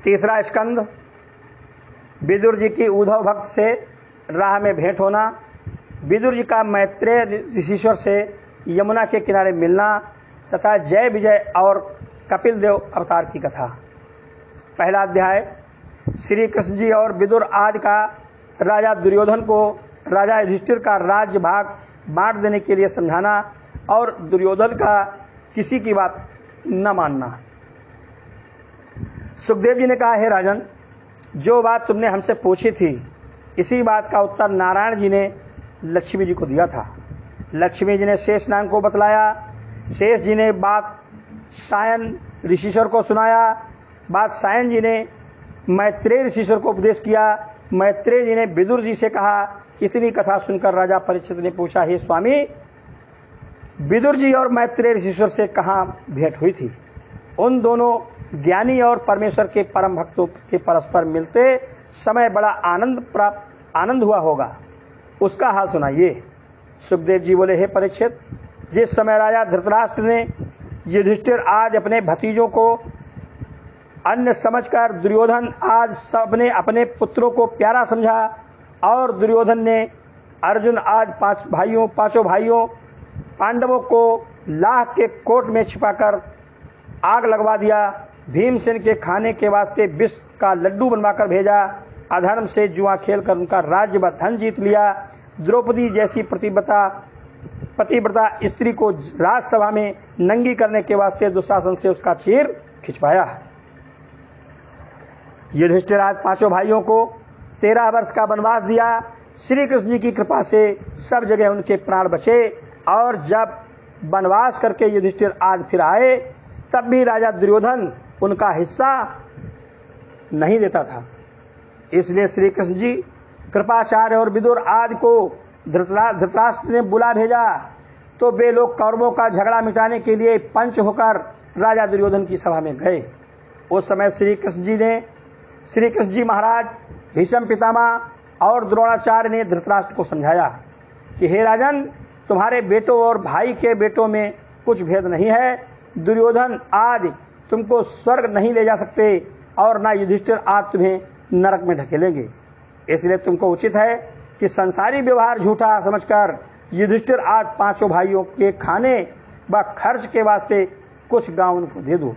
तीसरा स्कंद, विदुर जी की उद्धव भक्त से राह में भेंट होना, विदुर जी का मैत्रेय ऋषिश्वर से यमुना के किनारे मिलना तथा जय विजय और कपिल देव अवतार की कथा। पहला अध्याय, श्री कृष्ण जी और विदुर आदि का राजा दुर्योधन को राजा युधिष्ठिर का राज्य भाग बांट देने के लिए समझाना और दुर्योधन का किसी की बात न मानना। सुखदेव जी ने कहा, हे राजन, जो बात तुमने हमसे पूछी थी इसी बात का उत्तर नारायण जी ने लक्ष्मी जी को दिया था। लक्ष्मी जी ने शेष नाग को बतलाया, शेष जी ने बात सायन ऋषिश्वर को सुनाया, बात सायन जी ने मैत्रेय ऋषिश्वर को उपदेश किया, मैत्रेय जी ने विदुर जी से कहा। इतनी कथा सुनकर राजा परीक्षित ने पूछा, हे स्वामी, विदुर जी और मैत्रेय ऋषिश्वर से कहाँ भेंट हुई थी? उन दोनों ज्ञानी और परमेश्वर के परम भक्तों के परस्पर मिलते समय बड़ा आनंद हुआ होगा, उसका हाल सुनाइए। सुखदेव जी बोले, हे परीक्षित, जिस समय राजा धृतराष्ट्र ने युधिष्ठिर आदि अपने भतीजों को अन्य समझकर दुर्योधन आज सबने अपने पुत्रों को प्यारा समझा और दुर्योधन ने अर्जुन आज पांचों भाइयों पांडवों को लाह के कोट में छिपाकर आग लगवा दिया, भीमसेन के खाने के वास्ते विष का लड्डू बनवाकर भेजा, अधर्म से जुआ खेलकर उनका राज्य व धन जीत लिया, द्रौपदी जैसी पतिव्रता स्त्री को राजसभा में नंगी करने के वास्ते दुशासन से उसका चीर खिंचवाया। युधिष्ठिर आज पांचों भाइयों को 13 वर्ष का वनवास दिया। श्री कृष्ण जी की कृपा से सब जगह उनके प्राण बचे और जब वनवास करके युधिष्ठिर आज फिर आए तब भी राजा दुर्योधन उनका हिस्सा नहीं देता था। इसलिए श्री कृष्ण जी कृपाचार्य और विदुर आदि को धृतराष्ट्र ने बुला भेजा तो वे लोग कौरवों का झगड़ा मिटाने के लिए पंच होकर राजा दुर्योधन की सभा में गए। उस समय श्री कृष्ण जी महाराज, भीष्म पितामह और द्रोणाचार्य ने धृतराष्ट्र को समझाया कि हे राजन, तुम्हारे बेटों और भाई के बेटों में कुछ भेद नहीं है। दुर्योधन आदि तुमको स्वर्ग नहीं ले जा सकते और ना युधिष्ठिर आदि तुम्हें नरक में ढकेलेंगे। इसलिए तुमको उचित है कि संसारी व्यवहार झूठा समझकर युधिष्ठिर आदि पांचों भाइयों के खाने व खर्च के वास्ते कुछ गांव उनको दे दो।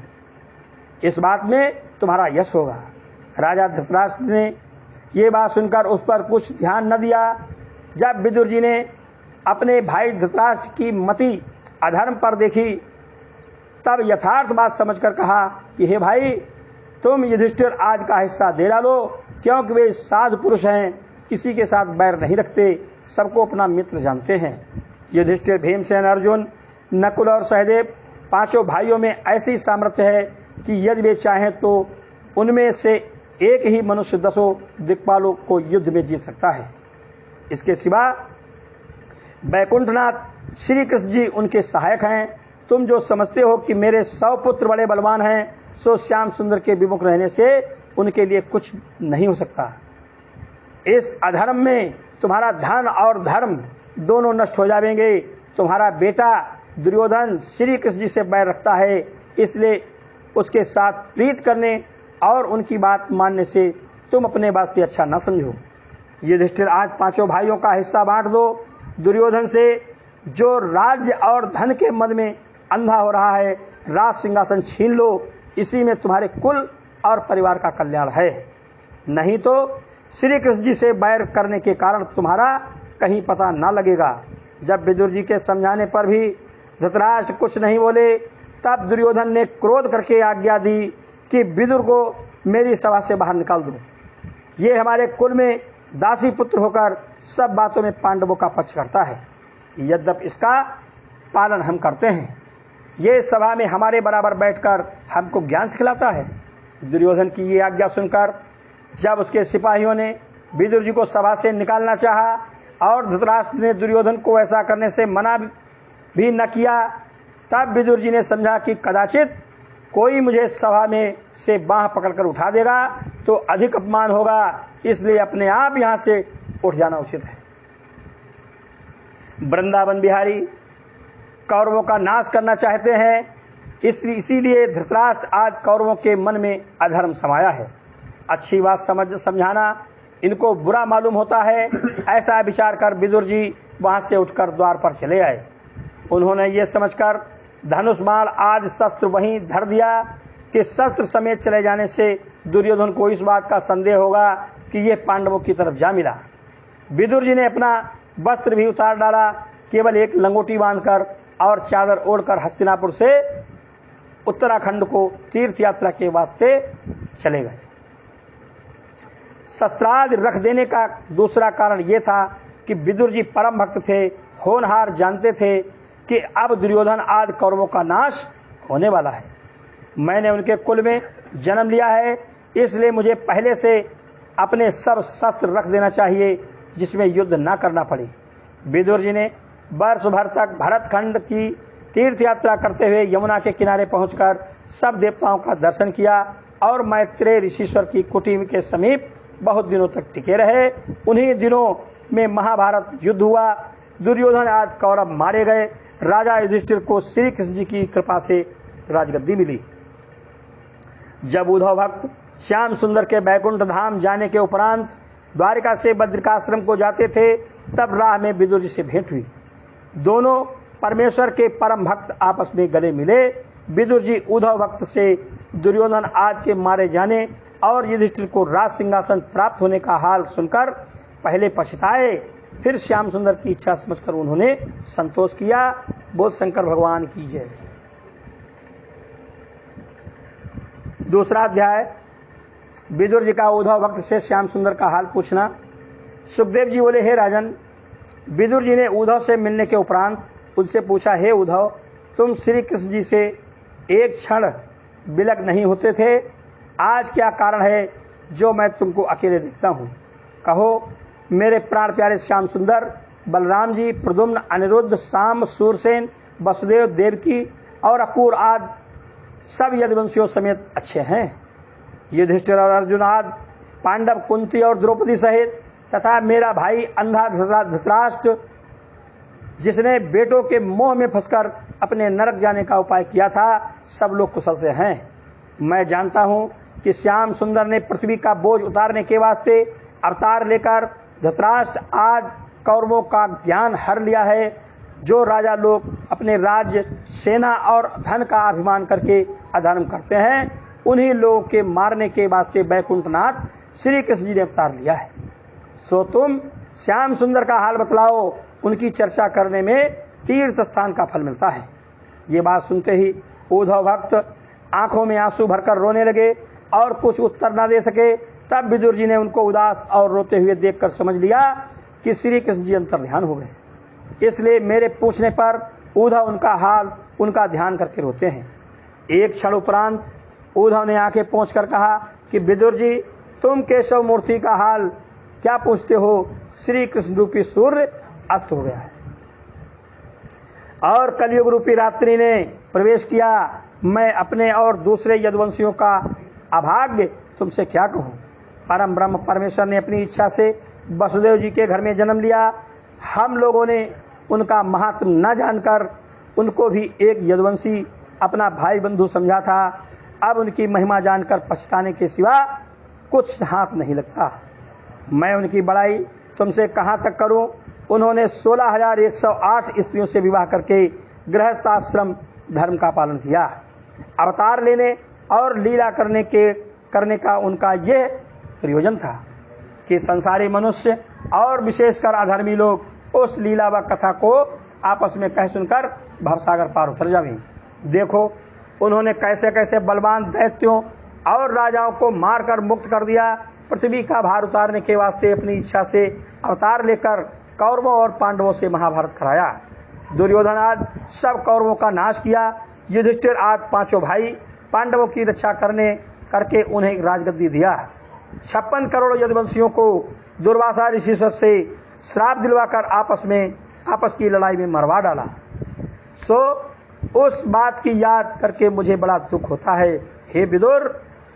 इस बात में तुम्हारा यश होगा। राजा धृतराष्ट्र ने ये बात सुनकर उस पर कुछ ध्यान न दिया। जब विदुर जी ने अपने भाई धृतराष्ट्र की मति अधर्म पर देखी तब यथार्थ बात समझकर कहा कि हे भाई, तुम युधिष्ठिर आदि का हिस्सा दे डालो, क्योंकि वे साधु पुरुष हैं, किसी के साथ बैर नहीं रखते, सबको अपना मित्र जानते हैं। युधिष्ठिर, भीमसेन, अर्जुन, नकुल और सहदेव पांचों भाइयों में ऐसी सामर्थ्य है कि यदि वे चाहें तो उनमें से एक ही मनुष्य 10 दिक्पालों को युद्ध में जीत सकता है। इसके सिवा वैकुंठनाथ श्री कृष्ण जी उनके सहायक हैं। तुम जो समझते हो कि मेरे 100 पुत्र बड़े बलवान हैं, सो श्याम सुंदर के विमुख रहने से उनके लिए कुछ नहीं हो सकता। इस अधर्म में तुम्हारा धन और धर्म दोनों नष्ट हो जाएंगे। तुम्हारा बेटा दुर्योधन श्री कृष्ण जी से बैर रखता है, इसलिए उसके साथ प्रीत करने और उनकी बात मानने से तुम अपने वास्ते अच्छा न समझो। युधिष्ठिर आज पांचों भाइयों का हिस्सा बांट दो। दुर्योधन से जो राज्य और धन के मद में अंधा हो रहा है, राज सिंहासन छीन लो, इसी में तुम्हारे कुल और परिवार का कल्याण है। नहीं तो श्री कृष्ण जी से बैर करने के कारण तुम्हारा कहीं पता न लगेगा। जब विदुर जी के समझाने पर भी धृतराष्ट्र कुछ नहीं बोले तब दुर्योधन ने क्रोध करके आज्ञा दी कि विदुर को मेरी सभा से बाहर निकाल दो। ये हमारे कुल में दासी पुत्र होकर सब बातों में पांडवों का पक्ष करता है, यद्यपि इसका पालन हम करते हैं। ये सभा में हमारे बराबर बैठकर हमको ज्ञान सिखलाता है। दुर्योधन की ये आज्ञा सुनकर जब उसके सिपाहियों ने विदुर जी को सभा से निकालना चाहा और धृतराष्ट्र ने दुर्योधन को ऐसा करने से मना भी न किया, तब विदुर जी ने समझा कि कदाचित कोई मुझे सभा में से बांह पकड़कर उठा देगा तो अधिक अपमान होगा, इसलिए अपने आप यहां से उठ जाना उचित है। वृंदावन बिहारी कौरवों का नाश करना चाहते हैं, इसीलिए धृतराष्ट्र आज कौरवों के मन में अधर्म समाया है। अच्छी बात समझाना इनको बुरा मालूम होता है। ऐसा विचार कर विदुर जी वहां से उठकर द्वार पर चले आए। उन्होंने ये समझकर धनुष बाण आदि शस्त्र वहीं धर दिया कि शस्त्र समेत चले जाने से दुर्योधन को इस बात का संदेह होगा कि ये पांडवों की तरफ जा मिला। विदुर जी ने अपना वस्त्र भी उतार डाला, केवल एक लंगोटी बांधकर और चादर ओढ़कर हस्तिनापुर से उत्तराखंड को तीर्थ यात्रा के वास्ते चले गए। शस्त्रादि रख देने का दूसरा कारण यह था कि विदुर जी परम भक्त थे, होनहार, जानते थे कि अब दुर्योधन आदि कौरवों का नाश होने वाला है। मैंने उनके कुल में जन्म लिया है, इसलिए मुझे पहले से अपने सब शस्त्र रख देना चाहिए जिसमें युद्ध ना करना पड़े। विदुर जी ने वर्ष भर तक भरतखंड की तीर्थ यात्रा करते हुए यमुना के किनारे पहुंचकर सब देवताओं का दर्शन किया और मैत्रेय ऋषिश्वर की कुटी के समीप बहुत दिनों तक टिके रहे। उन्हीं दिनों में महाभारत युद्ध हुआ, दुर्योधन आदि कौरव मारे गए। राजा युधिष्ठिर को श्री कृष्ण जी की कृपा से राजगद्दी मिली। जब उद्धव भक्त श्याम सुंदर के बैकुंठ धाम जाने के उपरांत द्वारिका से बद्रिकाश्रम को जाते थे, तब राह में विदुर जी से भेंट हुई। दोनों परमेश्वर के परम भक्त आपस में गले मिले। विदुर जी उद्धव भक्त से दुर्योधन आदि के मारे जाने और युधिष्ठिर को राज सिंहासन प्राप्त होने का हाल सुनकर पहले पछताए, फिर श्याम सुंदर की इच्छा समझकर उन्होंने संतोष किया। बोल शंकर भगवान की जय। दूसरा अध्याय, विदुर जी का उद्धव भक्त से श्याम सुंदर का हाल पूछना। सुखदेव जी बोले, हे राजन, विदुर जी ने उद्धव से मिलने के उपरांत उनसे पूछा, हे उद्धव, तुम श्री कृष्ण जी से एक क्षण विलग नहीं होते थे, आज क्या कारण है जो मैं तुमको अकेले देखता हूँ? कहो। मेरे प्राण प्यारे श्याम सुंदर, बलराम जी, प्रद्युम्न, अनिरुद्ध, साम, सूरसेन, वसुदेव, देवकी और अकूर आदि सब यदुवंशियों समेत अच्छे हैं। युधिष्ठिर और अर्जुन आदि पांडव, कुंती और द्रौपदी सहित तथा मेरा भाई अंधा धृतराष्ट्र, जिसने बेटों के मोह में फंसकर अपने नरक जाने का उपाय किया था, सब लोग कुशल से हैं। मैं जानता हूं कि श्याम सुंदर ने पृथ्वी का बोझ उतारने के वास्ते अवतार लेकर धृतराष्ट्र आदि कौरवों का ज्ञान हर लिया है। जो राजा लोग अपने राज्य, सेना और धन का अभिमान करके अधर्म करते हैं, उन्हीं लोगों के मारने के वास्ते बैकुंठनाथ श्री कृष्ण जी ने अवतार लिया है। सो तुम श्याम सुंदर का हाल बतलाओ, उनकी चर्चा करने में तीर्थ स्थान का फल मिलता है। ये बात सुनते ही उद्धव भक्त आंखों में आंसू भरकर रोने लगे और कुछ उत्तर न दे सके। तब विदुर जी ने उनको उदास और रोते हुए देखकर समझ लिया कि श्री कृष्ण जी अंतर्ध्यान हो गए। इसलिए मेरे पूछने पर उद्धव उनका ध्यान करके रोते हैं। एक क्षण उपरांत उद्धव ने आंखें पोंछकर कहा कि विदुर जी, तुम केशव मूर्ति का हाल क्या पूछते हो? श्री कृष्ण रूपी सूर्य अस्त हो गया है और कलयुग रूपी रात्रि ने प्रवेश किया। मैं अपने और दूसरे यदुवंशियों का अभाग्य तुमसे क्या कहूं? परम ब्रह्म परमेश्वर ने अपनी इच्छा से वसुदेव जी के घर में जन्म लिया। हम लोगों ने उनका महात्म न जानकर उनको भी एक यदुवंशी अपना भाई बंधु समझा था। अब उनकी महिमा जानकर पछताने के सिवा कुछ हाथ नहीं लगता। मैं उनकी बड़ाई तुमसे कहां तक करूं? उन्होंने 16,108 स्त्रियों से विवाह करके गृहस्थाश्रम धर्म का पालन किया। अवतार लेने और लीला करने का उनका यह प्रयोजन था कि संसारी मनुष्य और विशेषकर अधर्मी लोग उस लीला व कथा को आपस में कह सुनकर भवसागर पार उतर जावें। देखो, उन्होंने कैसे कैसे बलवान दैत्यों और राजाओं को मारकर मुक्त कर दिया। पृथ्वी का भार उतारने के वास्ते अपनी इच्छा से अवतार लेकर कौरवों और पांडवों से महाभारत कराया। दुर्योधन आदि सब कौरवों का नाश किया। युधिष्ठिर आदि पांचों भाई पांडवों की रक्षा करके उन्हें राजगद्दी दिया। 56 करोड़ यदुवंशियों को दुर्वासा ऋषिश्वर से श्राप दिलवाकर आपस की लड़ाई में मरवा डाला। सो उस बात की याद करके मुझे बड़ा दुख होता है। हे विदुर,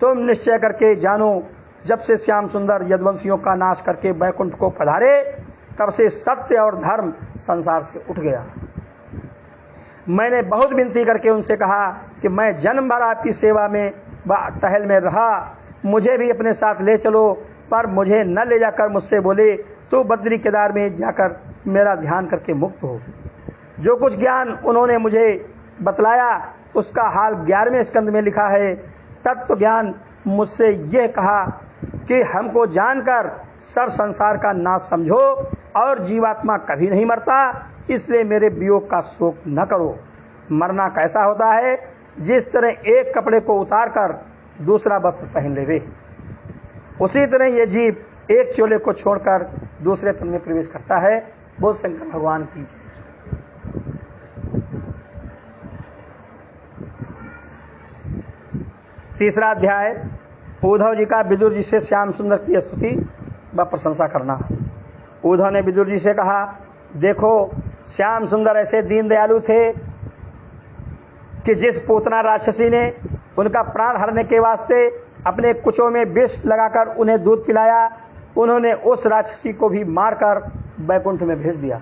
तुम निश्चय करके जानो, जब से श्याम सुंदर यदुवंशियों का नाश करके बैकुंठ को पधारे, तब से सत्य और धर्म संसार से उठ गया। मैंने बहुत विनती करके उनसे कहा कि मैं जन्म भर आपकी सेवा में व टहल में रहा, मुझे भी अपने साथ ले चलो, पर मुझे न ले जाकर मुझसे बोले तो बद्री केदार में जाकर मेरा ध्यान करके मुक्त हो। जो कुछ ज्ञान उन्होंने मुझे बतलाया उसका हाल 11वें स्कंद में लिखा है। तत्व ज्ञान मुझसे यह कहा कि हमको जानकर सर संसार का नाश समझो और जीवात्मा कभी नहीं मरता, इसलिए मेरे वियोग का शोक न करो। मरना कैसा होता है? जिस तरह एक कपड़े को उतार कर दूसरा वस्त्र पहन लेवे, उसी तरह ये जीव एक चोले को छोड़कर दूसरे तन में प्रवेश करता है। बोल शंकर भगवान की जय। तीसरा अध्याय, उद्धव जी का विदुर जी से श्याम सुंदर की स्तुति व प्रशंसा करना। उद्धव ने विदुर जी से कहा, देखो श्याम सुंदर ऐसे दीन दयालु थे कि जिस पूतना राक्षसी ने उनका प्राण हरने के वास्ते अपने कुचों में विष लगाकर उन्हें दूध पिलाया, उन्होंने उस राक्षसी को भी मारकर बैकुंठ में भेज दिया।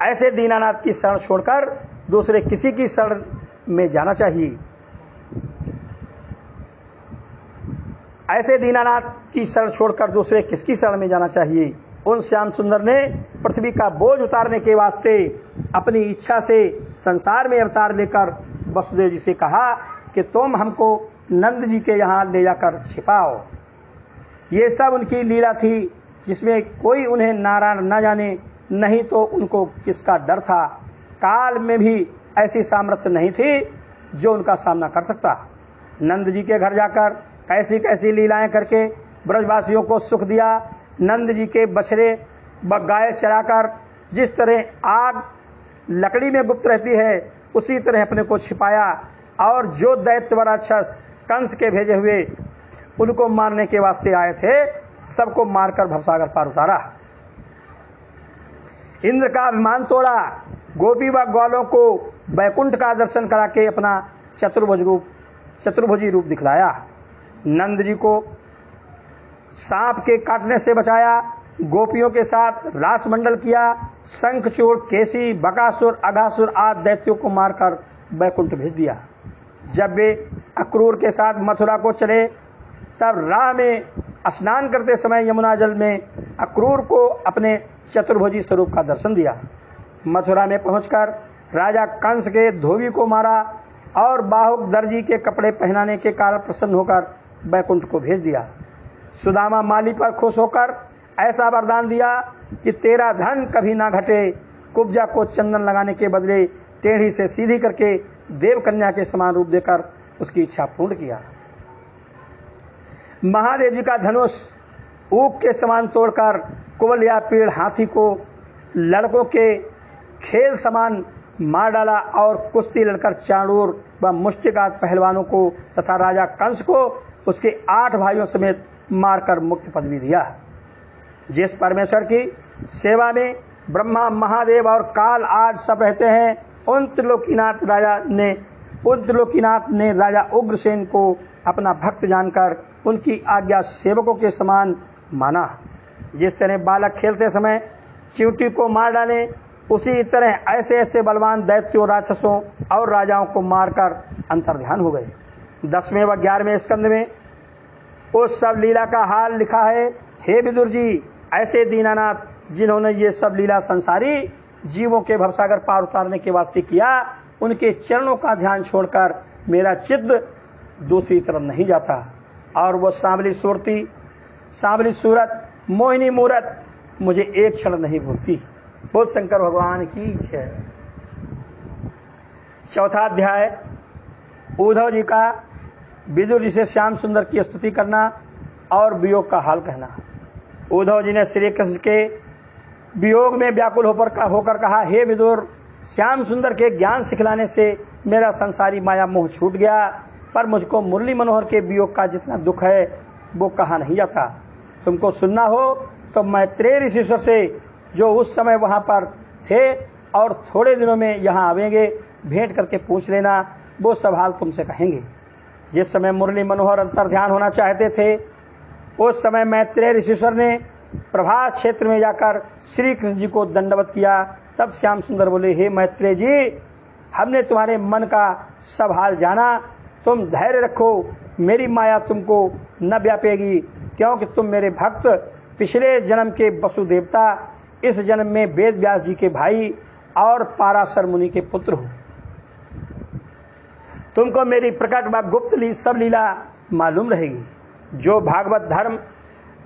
ऐसे दीनानाथ की शरण छोड़कर दूसरे किसी की शरण में जाना चाहिए। ऐसे दीनानाथ की शरण छोड़कर दूसरे किसकी शरण में जाना चाहिए? उन श्याम सुंदर ने पृथ्वी का बोझ उतारने के वास्ते अपनी इच्छा से संसार में अवतार लेकर वसुदेव जी से कहा कि तुम हमको नंद जी के यहाँ ले जाकर छिपाओ। ये सब उनकी लीला थी जिसमें कोई उन्हें नारायण न जाने, नहीं तो उनको किसका डर था। काल में भी ऐसी सामर्थ्य नहीं थी जो उनका सामना कर सकता। नंद जी के घर जाकर कैसी कैसी लीलाएं करके ब्रजवासियों को सुख दिया। नंद जी के बछड़े व गाय चराकर जिस तरह आग लकड़ी में गुप्त रहती है उसी तरह अपने को छिपाया, और जो दैत्य राक्षस कंस के भेजे हुए उनको मारने के वास्ते आए थे सबको मारकर भवसागर पार उतारा। इंद्र का अभिमान तोड़ा। गोपी व ग्वालों को बैकुंठ का दर्शन करा के अपना चतुर्भुजी रूप दिखलाया। नंद जी को सांप के काटने से बचाया। गोपियों के साथ रास मंडल किया। शंखचूड़, केसी, बकासुर, अघासुर आदि दैत्यों को मारकर बैकुंठ भेज दिया। जब वे अक्रूर के साथ मथुरा को चले तब राह में स्नान करते समय यमुना जल में अक्रूर को अपने चतुर्भुजी स्वरूप का दर्शन दिया। मथुरा में पहुंचकर राजा कंस के धोबी को मारा और बाहुक दर्जी के कपड़े पहनाने के कारण प्रसन्न होकर बैकुंठ को भेज दिया। सुदामा माली पर खुश होकर ऐसा वरदान दिया कि तेरा धन कभी ना घटे। कुब्जा को चंदन लगाने के बदले टेढ़ी से सीधी करके देवकन्या के समान रूप देकर उसकी इच्छा पूर्ण किया। महादेव जी का धनुष ऊख के समान तोड़कर कुबलिया पेड़ हाथी को लड़कों के खेल समान मार डाला और कुश्ती लड़कर चाणूर व मुष्टिकात पहलवानों को तथा राजा कंस को उसके 8 भाइयों समेत मारकर मुक्त पदवी दिया। जिस परमेश्वर की सेवा में ब्रह्मा, महादेव और काल आज सब रहते हैं, उन त्रिलोकीनाथ ने राजा उग्रसेन को अपना भक्त जानकर उनकी आज्ञा सेवकों के समान माना। जिस तरह बालक खेलते समय चींटी को मार डाले, उसी तरह ऐसे ऐसे बलवान दैत्यों, राक्षसों और राजाओं को मारकर अंतर्ध्यान हो गए। 10वें व 11वें स्कंद में उस सब लीला का हाल लिखा है। हे विदुर जी, ऐसे दीनानाथ जिन्होंने ये सब लीला संसारी जीवों के भवसागर पार उतारने के वास्ते किया, उनके चरणों का ध्यान छोड़कर मेरा चित्त दूसरी तरफ नहीं जाता। और वो सांवली सूरत, मोहिनी मूरत मुझे एक क्षण नहीं भूलती। बोल शंकर भगवान की जय। चौथा अध्याय, उद्धव जी का विदुर जी से श्याम सुंदर की स्तुति करना और वियोग का हाल कहना। उद्धव जी ने श्री कृष्ण के वियोग में व्याकुल होकर कहा, हे विदुर, श्याम सुंदर के ज्ञान सिखलाने से मेरा संसारी माया मोह छूट गया, पर मुझको मुरली मनोहर के वियोग का जितना दुख है वो कहा नहीं जाता। तुमको सुनना हो तो मैत्रेय ऋषिश्वर से, जो उस समय वहां पर थे और थोड़े दिनों में यहाँ आवेंगे, भेंट करके पूछ लेना, वो सब हाल तुमसे कहेंगे। जिस समय मुरली मनोहर अंतर्ध्यान होना चाहते थे उस समय मैत्रेय ऋषिश्वर ने प्रभास क्षेत्र में जाकर श्री कृष्ण जी को दंडवत किया। तब श्याम सुंदर बोले, हे मैत्रेय जी, हमने तुम्हारे मन का सब हाल जाना। तुम धैर्य रखो, मेरी माया तुमको न व्यापेगी, क्योंकि तुम मेरे भक्त, पिछले जन्म के वसुदेवता, इस जन्म में वेद व्यास जी के भाई और पाराशर मुनि के पुत्र हो। तुमको मेरी प्रकट व गुप्त सब लीला मालूम रहेगी। जो भागवत धर्म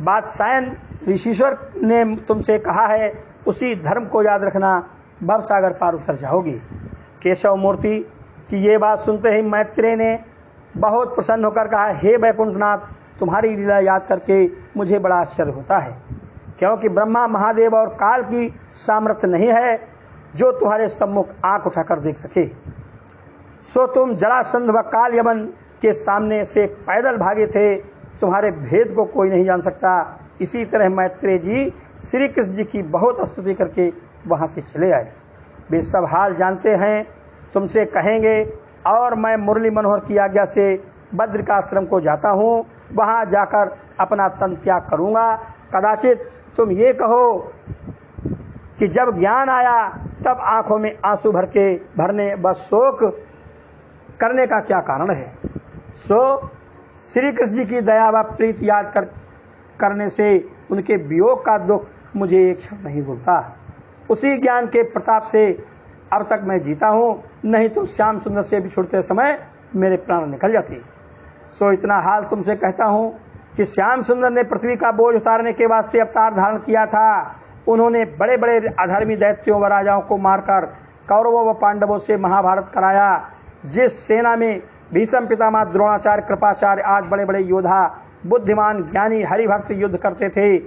वात्सायन ऋषिश्वर ने तुमसे कहा है, उसी धर्म को याद रखना, भवसागर पार उतर जाओगी। केशव मूर्ति की ये बात सुनते ही मैत्रेय ने बहुत प्रसन्न होकर कहा, हे वैकुंठनाथ, तुम्हारी लीला याद करके मुझे बड़ा आश्चर्य होता है, क्योंकि ब्रह्मा, महादेव और काल की सामर्थ्य नहीं है जो तुम्हारे सम्मुख आंख उठाकर देख सके। सो तुम जरासंध व काल यमन के सामने से पैदल भागे थे, तुम्हारे भेद को कोई नहीं जान सकता। इसी तरह मैत्रेय जी श्री कृष्ण जी की बहुत स्तुति करके वहां से चले आए। वे सब हाल जानते हैं, तुमसे कहेंगे, और मैं मुरली मनोहर की आज्ञा से बद्रिकाश्रम को जाता हूँ, वहां जाकर अपना तन त्याग करूंगा। कदाचित तुम ये कहो कि जब ज्ञान आया तब आंखों में आंसू भरने व शोक करने का क्या कारण है। सो श्री कृष्ण जी की दया व प्रीति याद करने से उनके वियोग का दुख मुझे एक क्षण नहीं भूलता। उसी ज्ञान के प्रताप से अब तक मैं जीता हूँ, नहीं तो श्याम सुंदर से बिछुड़ते समय मेरे प्राण निकल जाते। सो इतना हाल तुमसे कहता हूँ कि श्याम सुंदर ने पृथ्वी का बोझ उतारने के वास्ते अवतार धारण किया था। उन्होंने बड़े बड़े अधर्मी दैत्यों व राजाओं को मारकर कौरवों व पांडवों से महाभारत कराया। जिस सेना में भीष्म पितामह, द्रोणाचार्य, कृपाचार्य आदि बड़े बड़े योद्धा, बुद्धिमान, ज्ञानी, हरिभक्त युद्ध करते थे,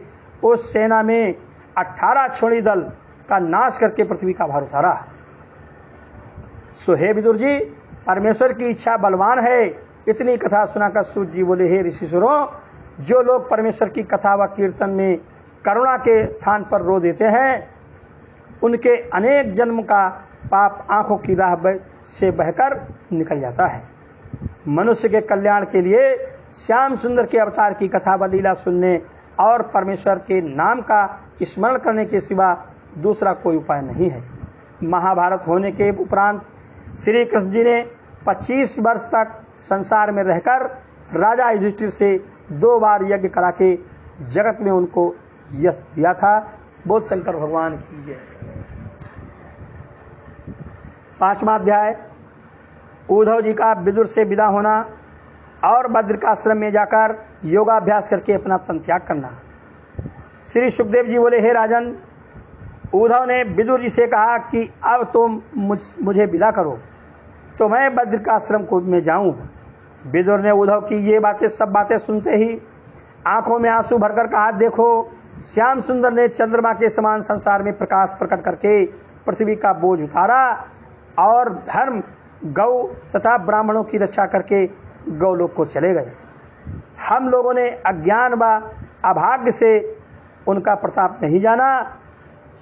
उस सेना में 18 छोड़ी दल का नाश करके पृथ्वी का भार उतारा। सो हे विदुर जी, परमेश्वर की इच्छा बलवान है। इतनी कथा सुनाकर सूत जी बोले, हे ऋषिश्वरों, जो लोग परमेश्वर की कथा व कीर्तन में करुणा के स्थान पर रो देते हैं, उनके अनेक जन्म का पाप आंखों की राह से बहकर निकल जाता है। मनुष्य के कल्याण के लिए श्याम सुंदर के अवतार की कथा व लीला सुनने और परमेश्वर के नाम का स्मरण करने के सिवा दूसरा कोई उपाय नहीं है। महाभारत होने के उपरांत श्री कृष्ण जी ने 25 वर्ष तक संसार में रहकर राजा युधिष्ठिर से 2 बार यज्ञ करा के जगत में उनको यश दिया था। बोल शंकर भगवान की जय। 5वां अध्याय, उद्धव जी का विदुर से विदा होना और बद्रिकाश्रम में जाकर योगाभ्यास करके अपना तन त्याग करना। श्री सुखदेव जी बोले, हे राजन, उद्धव ने विदुर जी से कहा कि अब तुम मुझे विदा करो तो मैं बद्रिकाश्रम को में जाऊं। विदुर ने उद्धव की ये सब बातें सुनते ही आंखों में आंसू भरकर कहा, देखो, श्याम सुंदर ने चंद्रमा के समान संसार में प्रकाश प्रकट करके पृथ्वी का बोझ उतारा और धर्म, गौ तथा ब्राह्मणों की रक्षा करके गौलोक को चले गए। हम लोगों ने अज्ञान व अभाग्य से उनका प्रताप नहीं जाना।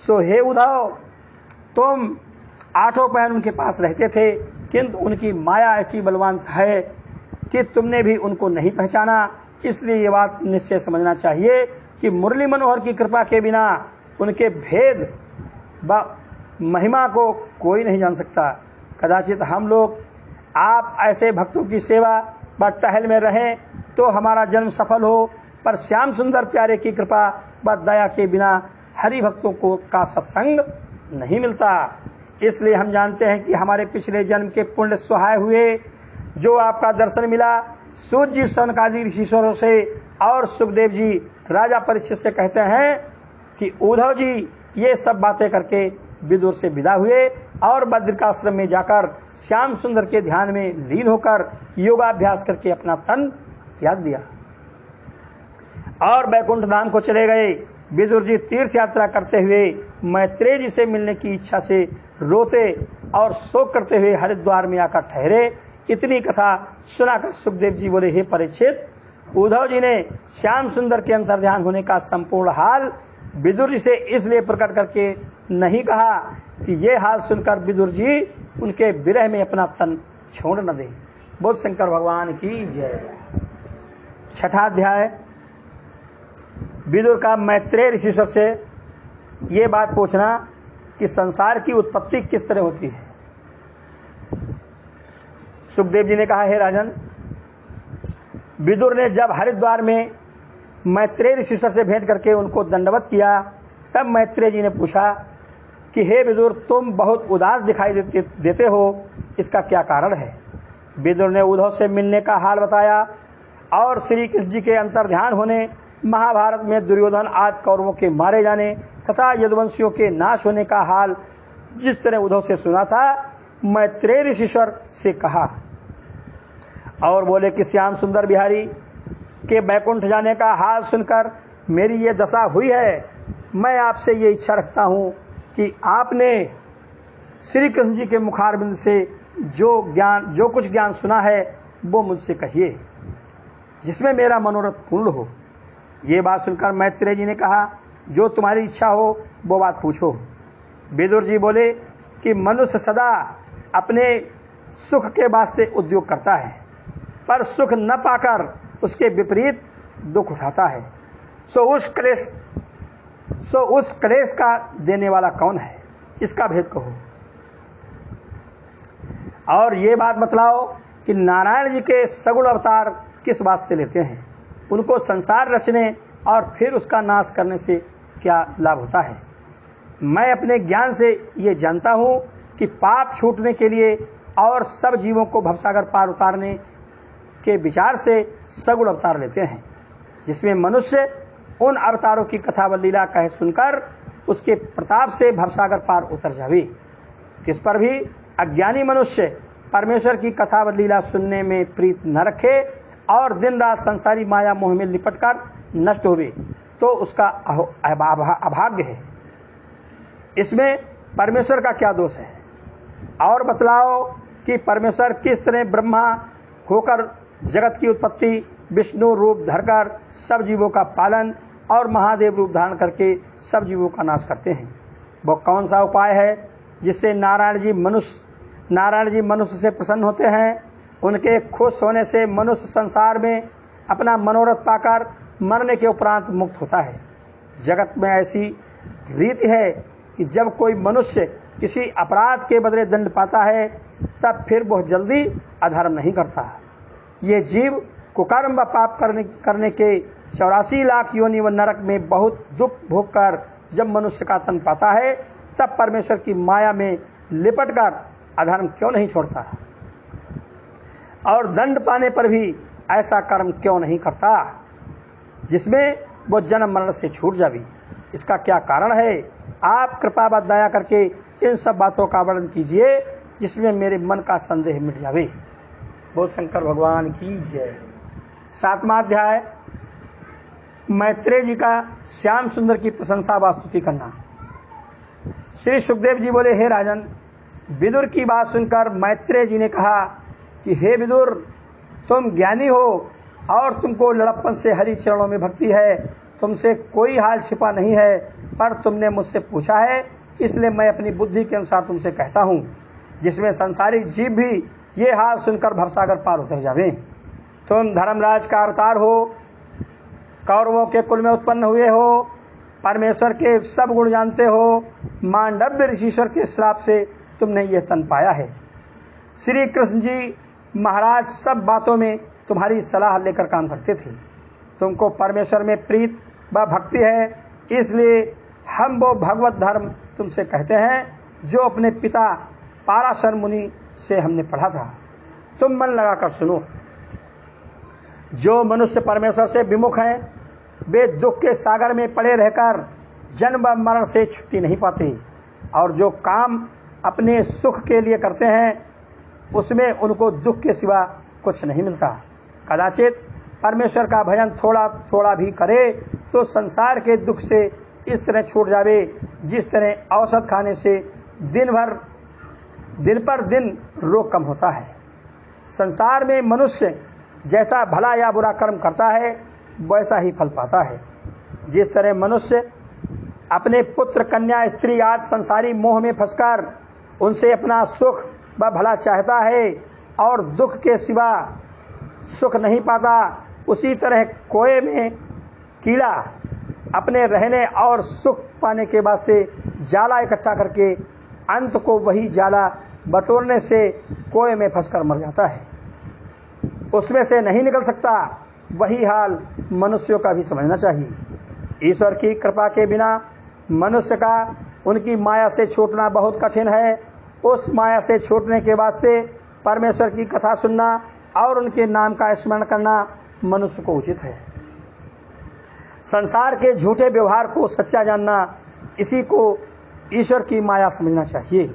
सो हे उद्धव, तुम 8 पहर उनके पास रहते थे, किंतु उनकी माया ऐसी बलवान है कि तुमने भी उनको नहीं पहचाना। इसलिए ये बात निश्चय समझना चाहिए कि मुरली मनोहर की कृपा के बिना उनके भेद व महिमा को कोई नहीं जान सकता। कदाचित हम लोग आप ऐसे भक्तों की सेवा व टहल में रहें तो हमारा जन्म सफल हो, पर श्याम सुंदर प्यारे की कृपा व दया के बिना हरि भक्तों को का सत्संग नहीं मिलता। इसलिए हम जानते हैं कि हमारे पिछले जन्म के पुण्य सहाय हुए, जो आपका दर्शन मिला। सूत जी सनकादि ऋषिश्वरों से और सुखदेव जी राजा परीक्षित से कहते हैं कि उद्धव जी ये सब बातें करके विदुर से विदा हुए और बद्रिकाश्रम में जाकर श्याम सुंदर के ध्यान में लीन होकर योगाभ्यास करके अपना तन त्याग दिया और बैकुंठ धाम को चले गए। विदुर जी तीर्थ यात्रा करते हुए मैत्रेय जी से मिलने की इच्छा से रोते और शोक करते हुए हरिद्वार में आकर ठहरे। इतनी कथा सुनाकर सुखदेव जी बोले, हे परीक्षित, उद्धव जी ने श्याम सुंदर के अंतर्ध्यान होने का संपूर्ण हाल विदुर जी से इसलिए प्रकट करके नहीं कहा कि ये हाल सुनकर विदुर जी उनके विरह में अपना तन छोड़ न दे। बोल शंकर भगवान की जय। 6वां अध्याय, विदुर का मैत्रेय ऋषिश्वर से ये बात पूछना कि संसार की उत्पत्ति किस तरह होती है। सुखदेव जी ने कहा, हे राजन, विदुर ने जब हरिद्वार में मैत्रेय ऋषि से भेंट करके उनको दंडवत किया, तब मैत्रेय जी ने पूछा कि हे विदुर, तुम बहुत उदास दिखाई देते हो, इसका क्या कारण है। विदुर ने उद्धव से मिलने का हाल बताया और श्री कृष्ण जी के अंतर्ध्यान होने, महाभारत में दुर्योधन आदि कौरवों के मारे जाने तथा यदुवंशियों के नाश होने का हाल जिस तरह उद्धव से सुना था, मैत्रेय ऋषिश्वर से कहा और बोले कि श्याम सुंदर बिहारी के बैकुंठ जाने का हाल सुनकर मेरी ये दशा हुई है। मैं आपसे ये इच्छा रखता हूँ कि आपने श्री कृष्ण जी के मुखारबिंद से जो कुछ ज्ञान सुना है वो मुझसे कहिए, जिसमें मेरा मनोरथ पूर्ण हो। ये बात सुनकर मैत्रेय जी ने कहा, जो तुम्हारी इच्छा हो वो बात पूछो। विदुर जी बोले कि मनुष्य सदा अपने सुख के वास्ते उद्योग करता है, पर सुख न पाकर उसके विपरीत दुख उठाता है। सो उस क्लेश का देने वाला कौन है, इसका भेद कहो। और ये बात बतलाओ कि नारायण जी के सगुण अवतार किस वास्ते लेते हैं, उनको संसार रचने और फिर उसका नाश करने से क्या लाभ होता है। मैं अपने ज्ञान से ये जानता हूँ कि पाप छूटने के लिए और सब जीवों को भवसागर पार उतारने के विचार से सगुण अवतार लेते हैं, जिसमें मनुष्य उन अवतारों की कथा व लीला कहे सुनकर उसके प्रताप से भवसागर पार उतर जावे। किस पर भी अज्ञानी मनुष्य परमेश्वर की कथा व लीला सुनने में प्रीत न रखे और दिन रात संसारी माया मोह में लिपटकर नष्ट होवे, तो उसका अभाग्य है। इसमें परमेश्वर का क्या दोष है। और बतलाओ कि परमेश्वर किस तरह ब्रह्मा होकर जगत की उत्पत्ति, विष्णु रूप धरकर सब जीवों का पालन और महादेव रूप धारण करके सब जीवों का नाश करते हैं। वो कौन सा उपाय है जिससे नारायण जी मनुष्य से प्रसन्न होते हैं। उनके खुश होने से मनुष्य संसार में अपना मनोरथ पाकर मरने के उपरांत मुक्त होता है। जगत में ऐसी रीति है कि जब कोई मनुष्य किसी अपराध के बदले दंड पाता है, तब फिर बहुत जल्दी अधर्म नहीं करता। ये जीव कुकर्म व पाप करने के 84 लाख योनि व नरक में बहुत दुख भोग कर जब मनुष्य का तन पाता है, तब परमेश्वर की माया में लिपटकर अधर्म क्यों नहीं छोड़ता और दंड पाने पर भी ऐसा कर्म क्यों नहीं करता जिसमें वो जन्म मरण से छूट जावे। इसका क्या कारण है। आप कृपा व दया करके इन सब बातों का वर्णन कीजिए जिसमें मेरे मन का संदेह मिट जावे। बोल शंकर भगवान की जय। 7वां अध्याय, मैत्रेय जी का श्याम सुंदर की प्रशंसा व स्तुति करना। श्री सुखदेव जी बोले, हे राजन, विदुर की बात सुनकर मैत्रेय जी ने कहा कि हे विदुर, तुम ज्ञानी हो और तुमको लड़प्पन से हरि चरणों में भक्ति है। तुमसे कोई हाल छिपा नहीं है, पर तुमने मुझसे पूछा है, इसलिए मैं अपनी बुद्धि के अनुसार तुमसे कहता हूँ, जिसमें संसारी जीव भी ये हाल सुनकर भवसागर पार उतर जावे। तुम धर्मराज का अवतार हो, कौरवों के कुल में उत्पन्न हुए हो, परमेश्वर के सब गुण जानते हो। मांडव्य ऋषिश्वर के श्राप से तुमने यह तन पाया है। श्री कृष्ण जी महाराज सब बातों में तुम्हारी सलाह लेकर काम करते थे। तुमको परमेश्वर में प्रीत व भक्ति है, इसलिए हम वो भगवत धर्म तुमसे कहते हैं जो अपने पिता पाराशर मुनि से हमने पढ़ा था। तुम मन लगाकर सुनो। जो मनुष्य परमेश्वर से विमुख हैं, वे दुख के सागर में पड़े रहकर जन्म व मरण से छुट्टी नहीं पाते, और जो काम अपने सुख के लिए करते हैं उसमें उनको दुख के सिवा कुछ नहीं मिलता। कदाचित परमेश्वर का भजन थोड़ा थोड़ा भी करे तो संसार के दुख से इस तरह छूट जावे, जिस तरह औषध खाने से दिन पर दिन रोग कम होता है। संसार में मनुष्य जैसा भला या बुरा कर्म करता है, वैसा ही फल पाता है। जिस तरह मनुष्य अपने पुत्र, कन्या, स्त्री आदि संसारी मोह में फंसकर उनसे अपना सुख व भला चाहता है और दुख के सिवा सुख नहीं पाता, उसी तरह कोए में कीड़ा अपने रहने और सुख पाने के वास्ते जाला इकट्ठा करके अंत को वही जाला बटोरने से कोए में फंसकर मर जाता है। उसमें से नहीं निकल सकता वही हाल मनुष्यों का भी समझना चाहिए। ईश्वर की कृपा के बिना मनुष्य का उनकी माया से छूटना बहुत कठिन है। उस माया से छूटने के वास्ते परमेश्वर की कथा सुनना और उनके नाम का स्मरण करना मनुष्य को उचित है। संसार के झूठे व्यवहार को सच्चा जानना, इसी को ईश्वर की माया समझना चाहिए।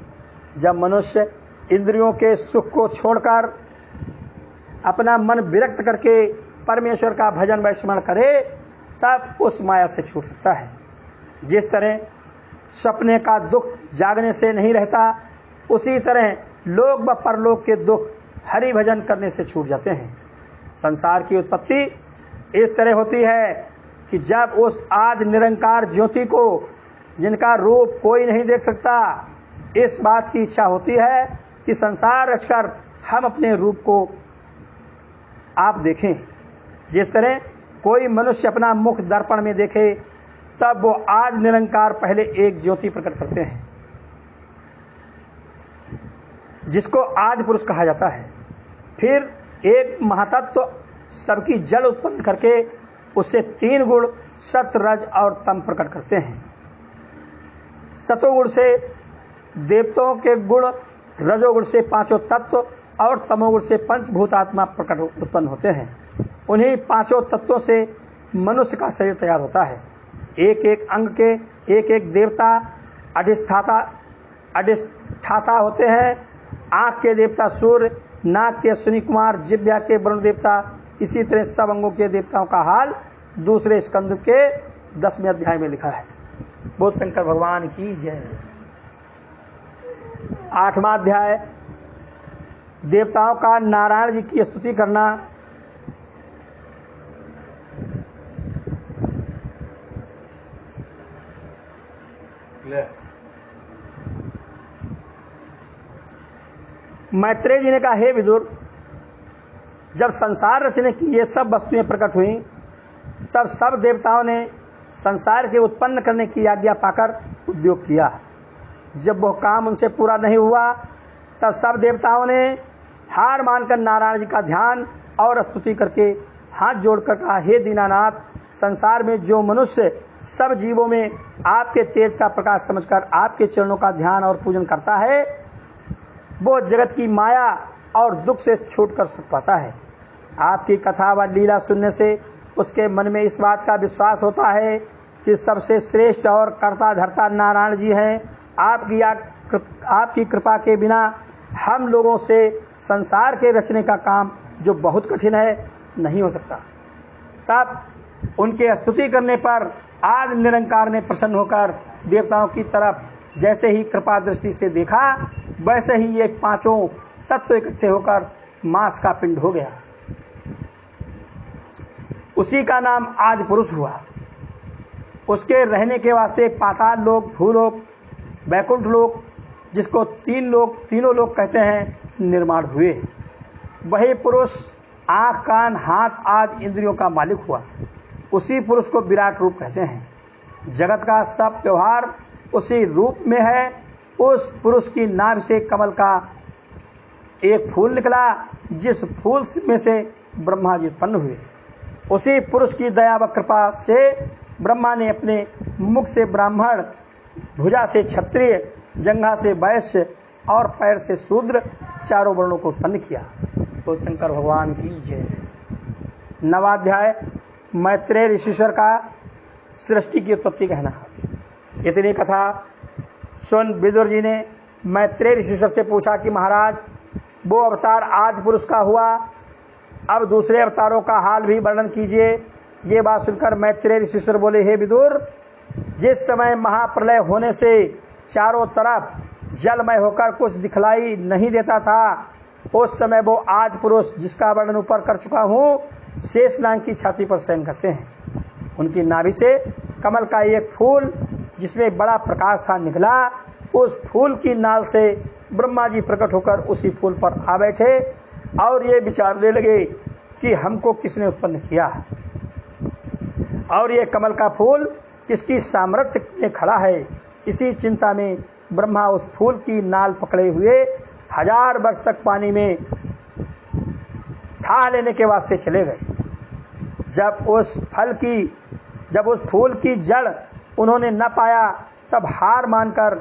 जब मनुष्य इंद्रियों के सुख को छोड़कर अपना मन विरक्त करके परमेश्वर का भजन व स्मरण करे, तब उस माया से छूट सकता है। जिस तरह सपने का दुख जागने से नहीं रहता, उसी तरह लोक व परलोक के दुख हरि भजन करने से छूट जाते हैं। संसार की उत्पत्ति इस तरह होती है कि जब उस आदि निरंकार ज्योति को, जिनका रूप कोई नहीं देख सकता, इस बात की इच्छा होती है कि संसार रचकर हम अपने रूप को आप देखें। जिस तरह कोई मनुष्य अपना मुख दर्पण में देखे, तब वो आदि निरंकार पहले एक ज्योति प्रकट करते हैं, जिसको आदि पुरुष कहा जाता है। फिर एक महातत्व सबकी जल उत्पन्न करके उससे 3 गुण सत्व, रज और तम प्रकट करते हैं। सतोगुण से देवताओं के गुण, रजोगुण से 5 तत्व और तमोगुण से पंचभूतात्मा प्रकट उत्पन्न होते हैं। उन्हीं 5 तत्वों से मनुष्य का शरीर तैयार होता है। एक एक अंग के एक एक देवता अधिष्ठाता होते हैं। आंख के देवता सूर्य, नाक के अश्विनी कुमार, जिह्वा के वरुण देवता। इसी तरह सब अंगों के देवताओं का हाल दूसरे स्कंद के 10वें अध्याय में लिखा है। बोल शंकर भगवान की जय। 8वां अध्याय देवताओं का नारायण जी की स्तुति करना। मैत्रेय जी ने कहा, हे विदुर, जब संसार रचने की ये सब वस्तुएं प्रकट हुई, तब सब देवताओं ने संसार के उत्पन्न करने की आज्ञा पाकर उद्योग किया। जब वह काम उनसे पूरा नहीं हुआ, तब सब देवताओं ने हार मानकर नारायण जी का ध्यान और स्तुति करके हाथ जोड़कर कहा, हे दीनानाथ, संसार में जो मनुष्य सब जीवों में आपके तेज का प्रकाश समझकर आपके चरणों का ध्यान और पूजन करता है, वो जगत की माया और दुख से छूट कर सुख पाता है। आपकी कथा व लीला सुनने से उसके मन में इस बात का विश्वास होता है कि सबसे श्रेष्ठ और कर्ता धर्ता नारायण जी हैं। आपकी कृपा के बिना हम लोगों से संसार के रचने का काम, जो बहुत कठिन है, नहीं हो सकता। तब उनके स्तुति करने पर आदि निरंकार ने प्रसन्न होकर देवताओं की तरफ जैसे ही कृपा दृष्टि से देखा, वैसे ही ये 5 तत्व इकट्ठे होकर मांस का पिंड हो गया। उसी का नाम आदि पुरुष हुआ। उसके रहने के वास्ते पाताल लोक, भूलोक, वैकुंठ लोक, जिसको तीनों लोक कहते हैं, निर्माण हुए। वही पुरुष आंख, कान, हाथ आदि इंद्रियों का मालिक हुआ। उसी पुरुष को विराट रूप कहते हैं। जगत का सब व्यवहार उसी रूप में है। उस पुरुष की नाभि से कमल का एक फूल निकला, जिस फूल में से ब्रह्मा जी उत्पन्न हुए। उसी पुरुष की दया व कृपा से ब्रह्मा ने अपने मुख से ब्राह्मण, भुजा से क्षत्रिय, जंघा से वैश्य और पैर से शूद्र 4 वर्णों को उत्पन्न किया। तो शंकर भगवान की जय। 9वां अध्याय मैत्रेय ऋषीश्वर का सृष्टि की उत्पत्ति कहना। इतनी कथा सुन विदुर जी ने मैत्रेय ऋषीश्वर से पूछा कि महाराज, वो अवतार आदि पुरुष का हुआ, अब दूसरे अवतारों का हाल भी वर्णन कीजिए। ये बात सुनकर मैत्रेय ऋषीश्वर बोले, हे विदुर, जिस समय महाप्रलय होने से चारों तरफ जलमय होकर कुछ दिखलाई नहीं देता था, उस समय वो आदि पुरुष, जिसका वर्णन ऊपर कर चुका हूँ, शेषनाग की छाती पर शयन करते हैं। उनकी नाभि से कमल का एक फूल, जिसमें बड़ा प्रकाश था, निकला। उस फूल की नाल से ब्रह्मा जी प्रकट होकर उसी फूल पर आ बैठे और ये विचारने लगे कि हमको किसने उत्पन्न किया और ये कमल का फूल किसकी सामर्थ्य में खड़ा है। इसी चिंता में ब्रह्मा उस फूल की नाल पकड़े हुए 1000 वर्ष तक पानी में था लेने के वास्ते चले गए। जब उस फूल की जड़ उन्होंने न पाया तब हार मानकर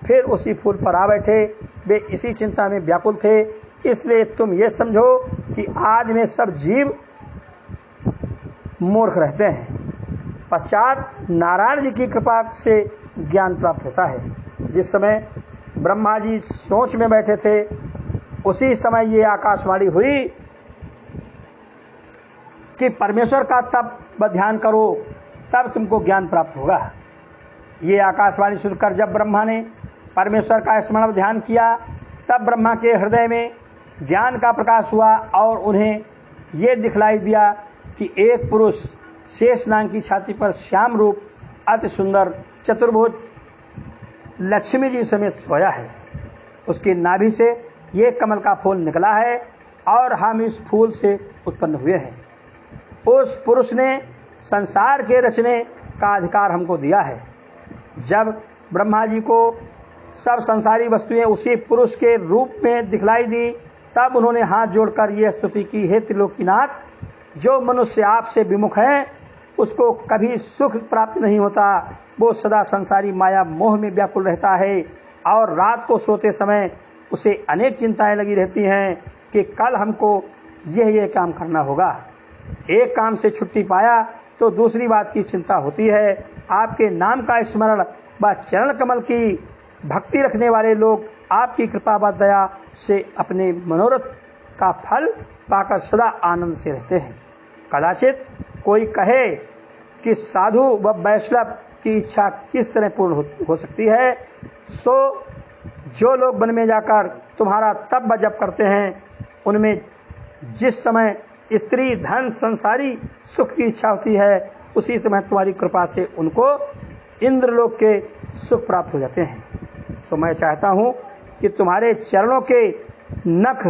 फिर उसी फूल पर आ बैठे। वे इसी चिंता में व्याकुल थे। इसलिए तुम ये समझो कि आज में सब जीव मूर्ख रहते हैं। पश्चात नारायण जी की कृपा से ज्ञान प्राप्त होता है। जिस समय ब्रह्मा जी सोच में बैठे थे उसी समय ये आकाशवाणी हुई कि परमेश्वर का तब ध्यान करो, तब तुमको ज्ञान प्राप्त होगा। ये आकाशवाणी सुनकर जब ब्रह्मा ने परमेश्वर का स्मरण ध्यान किया तब ब्रह्मा के हृदय में ज्ञान का प्रकाश हुआ और उन्हें ये दिखलाई दिया कि एक पुरुष शेषनाग की छाती पर श्याम रूप अति सुंदर चतुर्भुज लक्ष्मी जी समेत सोया है। उसकी नाभि से ये कमल का फूल निकला है और हम इस फूल से उत्पन्न हुए हैं। उस पुरुष ने संसार के रचने का अधिकार हमको दिया है। जब ब्रह्मा जी को सब संसारी वस्तुएं उसी पुरुष के रूप में दिखलाई दी तब उन्होंने हाथ जोड़कर यह स्तुति की, हे त्रिलोकीनाथ, जो मनुष्य आपसे विमुख है उसको कभी सुख प्राप्त नहीं होता। वो सदा संसारी माया मोह में व्याकुल रहता है और रात को सोते समय उसे अनेक चिंताएं लगी रहती हैं कि कल हमको यह काम करना होगा। एक काम से छुट्टी पाया तो दूसरी बात की चिंता होती है। आपके नाम का स्मरण व चरण कमल की भक्ति रखने वाले लोग आपकी कृपा व दया से अपने मनोरथ का फल पाकर सदा आनंद से रहते हैं। कदाचित कोई कहे कि साधु व वैष्णव की इच्छा किस तरह पूर्ण हो सकती है। सो जो लोग वन में जाकर तुम्हारा तप व जप करते हैं उनमें जिस समय स्त्री धन संसारी सुख की इच्छा होती है उसी समय तुम्हारी कृपा से उनको इंद्रलोक के सुख प्राप्त हो जाते हैं। सो मैं चाहता हूँ कि तुम्हारे चरणों के नख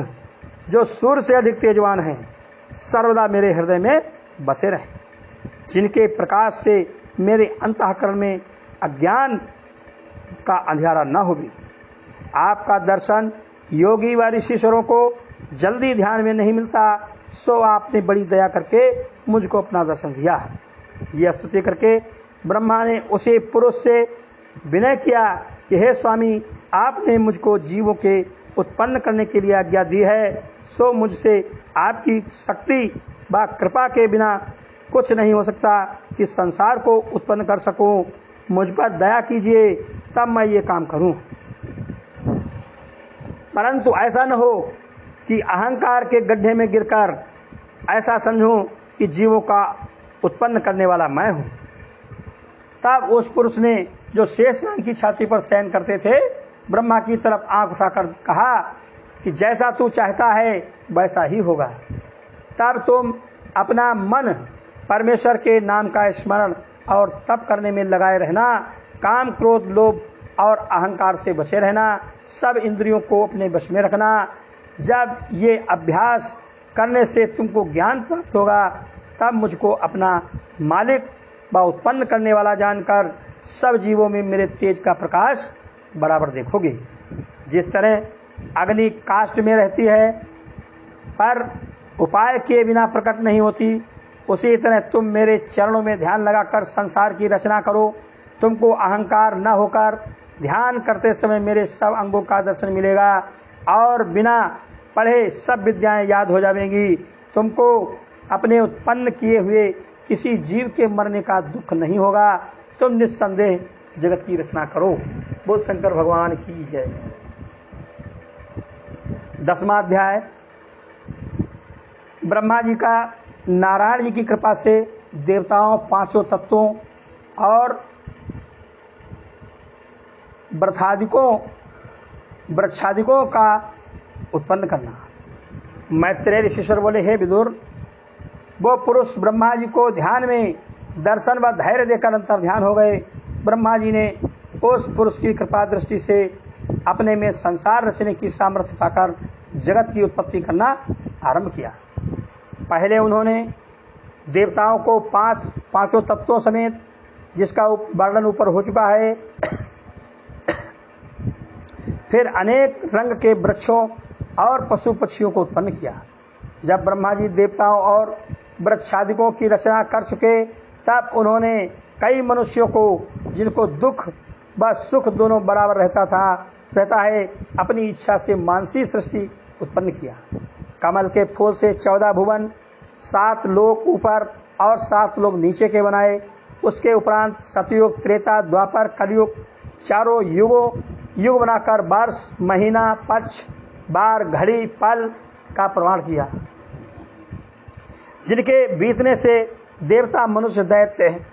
जो सूर्य से अधिक तेजवान हैं सर्वदा मेरे हृदय में बसे रहें, जिनके प्रकाश से मेरे अंतःकरण में अज्ञान का अंधियारा न हो भी। आपका दर्शन योगी व ऋषिश्वरों को जल्दी ध्यान में नहीं मिलता, सो आपने बड़ी दया करके मुझको अपना दर्शन दिया। यह स्तुति करके ब्रह्मा ने उसी पुरुष से विनय किया कि हे स्वामी, आपने मुझको जीवों के उत्पन्न करने के लिए आज्ञा दी है, सो मुझसे आपकी शक्ति व कृपा के बिना कुछ नहीं हो सकता कि संसार को उत्पन्न कर सकूं। मुझ पर दया कीजिए तब मैं ये काम करूं। परंतु ऐसा न हो कि अहंकार के गड्ढे में गिरकर ऐसा समझूं कि जीवों का उत्पन्न करने वाला मैं हूं। तब उस पुरुष ने जो शेषनाग की छाती पर शयन करते थे ब्रह्मा की तरफ आंख उठाकर कहा कि जैसा तू चाहता है वैसा ही होगा। तब तुम अपना मन परमेश्वर के नाम का स्मरण और तप करने में लगाए रहना, काम क्रोध लोभ और अहंकार से बचे रहना, सब इंद्रियों को अपने वश में रखना। जब ये अभ्यास करने से तुमको ज्ञान प्राप्त होगा तब मुझको अपना मालिक व उत्पन्न करने वाला जानकर सब जीवों में मेरे तेज का प्रकाश बराबर देखोगे। जिस तरह अग्नि काष्ठ में रहती है पर उपाय किए बिना प्रकट नहीं होती, उसी तरह तुम मेरे चरणों में ध्यान लगाकर संसार की रचना करो। तुमको अहंकार न होकर ध्यान करते समय मेरे सब अंगों का दर्शन मिलेगा और बिना पढ़े सब विद्याएं याद हो जाएंगी। तुमको अपने उत्पन्न किए हुए किसी जीव के मरने का दुख नहीं होगा। तुम निस्संदेह जगत की रचना करो। बोल शंकर भगवान की जय। 10वां अध्याय। ब्रह्मा जी का नारायण जी की कृपा से देवताओं, पांचों तत्वों और वृक्षादिकों का उत्पन्न करना। मैत्रेय ऋषिश्वर बोले, हे विदुर, वो पुरुष ब्रह्मा जी को ध्यान में दर्शन व धैर्य देकर अंतर ध्यान हो गए। ब्रह्मा जी ने उस पुरुष की कृपा दृष्टि से अपने में संसार रचने की सामर्थ्य पाकर जगत की उत्पत्ति करना आरंभ किया। पहले उन्होंने देवताओं को पांचों तत्वों समेत, जिसका वर्णन ऊपर हो चुका है, फिर अनेक रंग के वृक्षों और पशु पक्षियों को उत्पन्न किया। जब ब्रह्मा जी देवताओं और वृक्षादिकों की रचना कर चुके, तब उन्होंने कई मनुष्यों को, जिनको दुख व सुख दोनों बराबर रहता है, अपनी इच्छा से मानसी सृष्टि उत्पन्न किया। कमल के फूल से 14 भुवन, 7 लोक ऊपर और 7 लोक नीचे के बनाए। उसके उपरांत सतयुग, त्रेता, द्वापर, कलयुग, चारों युग बनाकर वर्ष, महीना, पक्ष, बार, घड़ी, पल का प्रमाण किया, जिनके बीतने से देवता, मनुष्य, दैत्य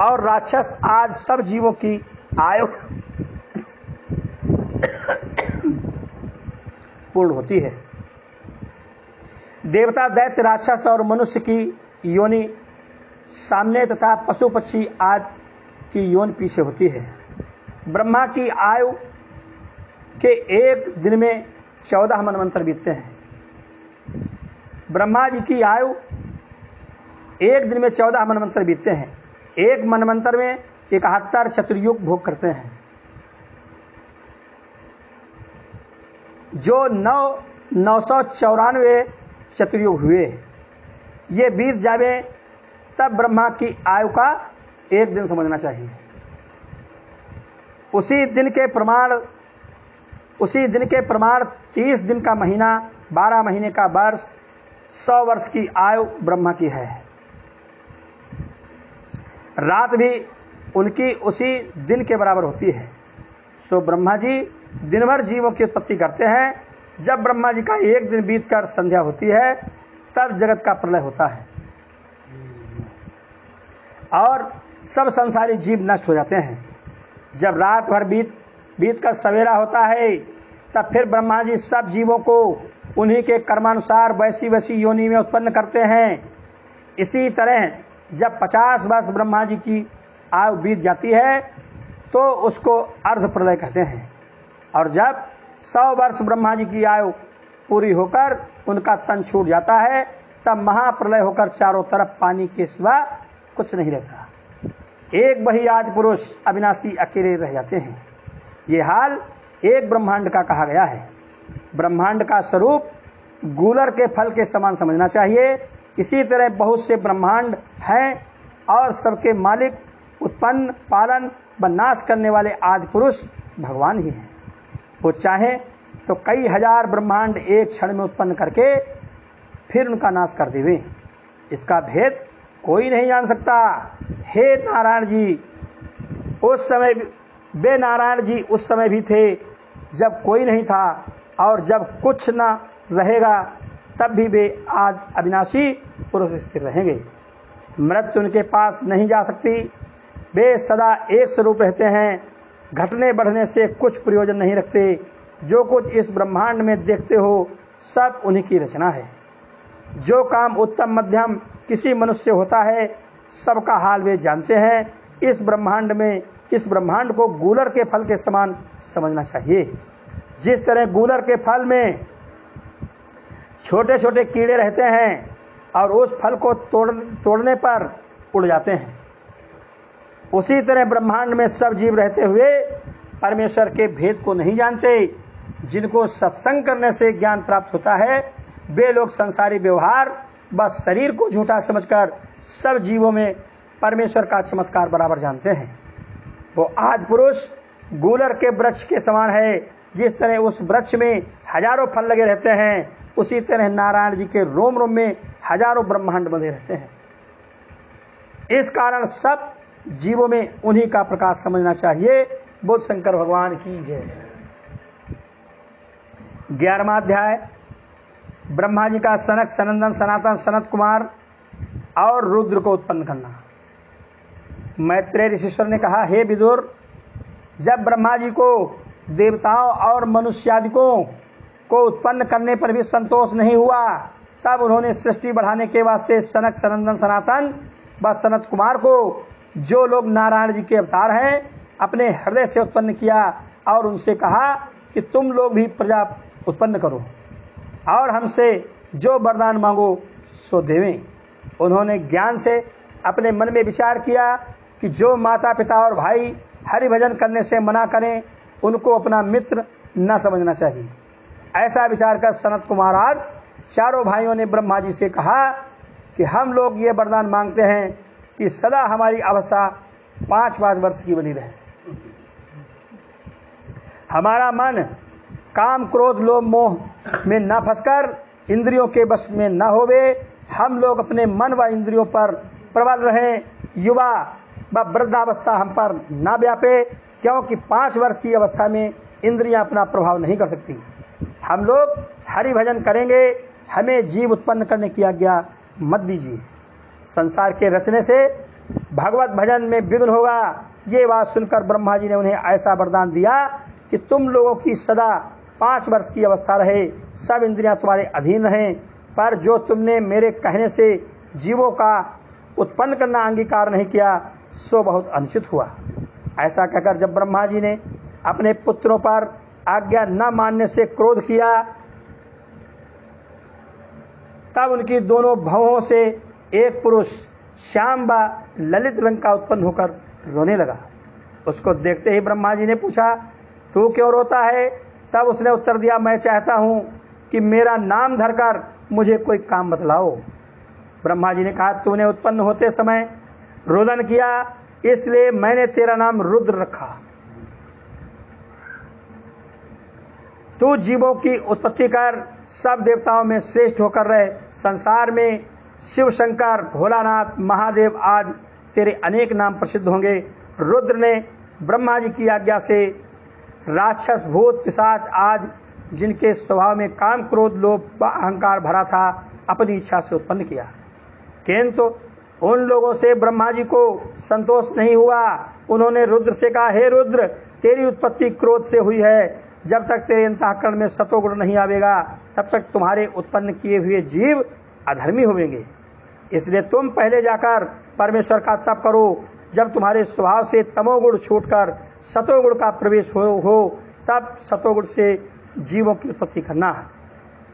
और राक्षस आज सब जीवों की आयु पूर्ण होती है। देवता, दैत्य, राक्षस और मनुष्य की योनि सामने तथा पशु पक्षी आज की योनि पीछे होती है। ब्रह्मा की आयु के एक दिन में 14 मनवंतर बीतते हैं। ब्रह्मा जी की आयु एक दिन में 14 मनवंतर बीतते हैं। एक मनवंतर में 71 चतुर्युग भोग करते हैं। जो 994 चतुर्युग हुए, ये बीत जावे तब ब्रह्मा की आयु का एक दिन समझना चाहिए। उसी दिन के प्रमाण 30 दिन का महीना, 12 महीने का वर्ष, 100 वर्ष की आयु ब्रह्मा की है। रात भी उनकी उसी दिन के बराबर होती है। सो ब्रह्मा जी दिन भर जीवों की उत्पत्ति करते हैं। जब ब्रह्मा जी का एक दिन बीतकर संध्या होती है, तब जगत का प्रलय होता है और सब संसारी जीव नष्ट हो जाते हैं। जब रात भर बीत कर सवेरा होता है, तब फिर ब्रह्मा जी सब जीवों को उन्हीं के कर्मानुसार वैसी वैसी योनि में उत्पन्न करते हैं। इसी तरह जब 50 वर्ष ब्रह्मा जी की आयु बीत जाती है, तो उसको अर्ध प्रलय कहते हैं। और जब 100 वर्ष ब्रह्मा जी की आयु पूरी होकर उनका तन छूट जाता है, तब महाप्रलय होकर चारों तरफ पानी के सिवा कुछ नहीं रहता। एक वही आदि पुरुष अविनाशी अकेले रह जाते हैं। ये हाल एक ब्रह्मांड का कहा गया है। ब्रह्मांड का स्वरूप गूलर के फल के समान समझना चाहिए। इसी तरह बहुत से ब्रह्मांड हैं और सबके मालिक, उत्पन्न, पालन व नाश करने वाले आदि पुरुष भगवान ही हैं। वो चाहे तो कई हजार ब्रह्मांड एक क्षण में उत्पन्न करके फिर उनका नाश कर देवे। इसका भेद कोई नहीं जान सकता। हे नारायण जी, उस समय वे नारायण जी उस समय भी थे जब कोई नहीं था, और जब कुछ न रहेगा तब भी वे आज अविनाशी पुरुष स्थिर रहेंगे। मृत्यु उनके पास नहीं जा सकती। वे सदा एक स्वरूप रहते हैं, घटने बढ़ने से कुछ प्रयोजन नहीं रखते। जो कुछ इस ब्रह्मांड में देखते हो, सब उन्हीं की रचना है। जो काम उत्तम मध्यम किसी मनुष्य से होता है, सबका हाल वे जानते हैं। इस ब्रह्मांड को गूलर के फल के समान समझना चाहिए। जिस तरह गूलर के फल में छोटे छोटे कीड़े रहते हैं और उस फल को तोड़ने पर उड़ जाते हैं, उसी तरह ब्रह्मांड में सब जीव रहते हुए परमेश्वर के भेद को नहीं जानते। जिनको सत्संग करने से ज्ञान प्राप्त होता है, वे लोग संसारी व्यवहार बस शरीर को झूठा समझकर सब जीवों में परमेश्वर का चमत्कार बराबर जानते हैं। वो आदि पुरुष गूलर के वृक्ष के समान है। जिस तरह उस वृक्ष में हजारों फल लगे रहते हैं, उसी तरह नारायण जी के रोम रोम में हजारों ब्रह्मांड बंधे रहते हैं। इस कारण सब जीवों में उन्हीं का प्रकाश समझना चाहिए। बोल शंकर भगवान की जय। 11वां अध्याय। ब्रह्मा जी का सनक, सनंदन, सनातन, सनत कुमार और रुद्र को उत्पन्न करना। मैत्रेय ऋषिश्वर ने कहा, हे विदुर, जब ब्रह्मा जी को देवताओं और मनुष्यादिकों को उत्पन्न करने पर भी संतोष नहीं हुआ, तब उन्होंने सृष्टि बढ़ाने के वास्ते सनक, सनंदन, सनातन व सनत कुमार को, जो लोग नारायण जी के अवतार हैं, अपने हृदय से उत्पन्न किया और उनसे कहा कि तुम लोग भी प्रजा उत्पन्न करो और हमसे जो वरदान मांगो सो देवें। उन्होंने ज्ञान से अपने मन में विचार किया कि जो माता पिता और भाई हरि भजन करने से मना करें, उनको अपना मित्र न समझना चाहिए। ऐसा विचार कर सनत कुमार आज चारों भाइयों ने ब्रह्मा जी से कहा कि हम लोग ये वरदान मांगते हैं कि सदा हमारी अवस्था 5-5 वर्ष की बनी रहे, हमारा मन काम क्रोध लोभ मोह में न फंसकर इंद्रियों के वश में न होवे, हम लोग अपने मन व इंद्रियों पर प्रबल रहें, युवा व वृद्धावस्था हम पर न व्यापे, क्योंकि 5 वर्ष की अवस्था में इंद्रियां अपना प्रभाव नहीं कर सकती। हम लोग हरि भजन करेंगे, हमें जीव उत्पन्न करने की आज्ञा मत दीजिए, संसार के रचने से भगवत भजन में विघ्न होगा। ये बात सुनकर ब्रह्मा जी ने उन्हें ऐसा वरदान दिया कि तुम लोगों की सदा 5 वर्ष की अवस्था रहे, सब इंद्रियां तुम्हारे अधीन रहें, पर जो तुमने मेरे कहने से जीवों का उत्पन्न करना अंगीकार नहीं किया सो बहुत अनुचित हुआ। ऐसा कहकर जब ब्रह्मा जी ने अपने पुत्रों पर आज्ञा न मानने से क्रोध किया, तब उनकी दोनों भवों से एक पुरुष श्याम व ललित रंग का उत्पन्न होकर रोने लगा। उसको देखते ही ब्रह्मा जी ने पूछा, तू क्यों रोता है? तब उसने उत्तर दिया, मैं चाहता हूं कि मेरा नाम धरकर मुझे कोई काम बतलाओ। ब्रह्मा जी ने कहा, तूने उत्पन्न होते समय रुदन किया, इसलिए मैंने तेरा नाम रुद्र रखा। तू जीवों की उत्पत्ति कर सब देवताओं में श्रेष्ठ होकर रहे, संसार में शिव शंकर भोलानाथ महादेव आदि तेरे अनेक नाम प्रसिद्ध होंगे। रुद्र ने ब्रह्मा जी की आज्ञा से राक्षस भूत पिशाच आदि जिनके स्वभाव में काम क्रोध लोभ व अहंकार भरा था अपनी इच्छा से उत्पन्न किया, किंतु उन लोगों से ब्रह्मा जी को संतोष नहीं हुआ। उन्होंने रुद्र से कहा, हे रुद्र, तेरी उत्पत्ति क्रोध से हुई है, जब तक तेरे अंतःकरण में सतोगुण नहीं आवेगा तब तक तुम्हारे उत्पन्न किए हुए जीव अधर्मी होंगे। इसलिए तुम पहले जाकर परमेश्वर का तप करो, जब तुम्हारे स्वभाव से तमोगुण छूटकर सतोगुण का प्रवेश हो तब सतोगुण से जीवों की उत्पत्ति करना।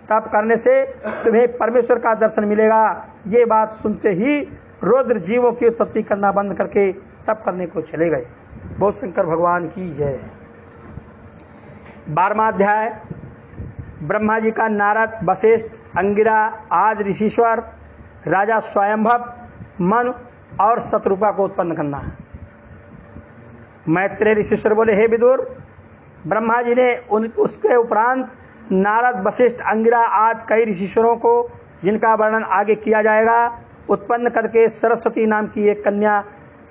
तप करने से तुम्हें परमेश्वर का दर्शन मिलेगा। ये बात सुनते ही रुद्र जीवों की उत्पत्ति करना बंद करके तप करने को चले गए। बोल शंकर भगवान की जय। 12वां अध्याय। ब्रह्मा जी का नारद, वशिष्ठ, अंगिरा आदि ऋषिश्वर, राजा स्वयंभव, मनु और शत्रुपा को उत्पन्न करना। मैत्रेय ऋषिश्वर बोले, हे विदुर, ब्रह्मा जी ने उसके उपरांत नारद, वशिष्ठ, अंगिरा आदि कई ऋषिश्वरों को, जिनका वर्णन आगे किया जाएगा, उत्पन्न करके सरस्वती नाम की एक कन्या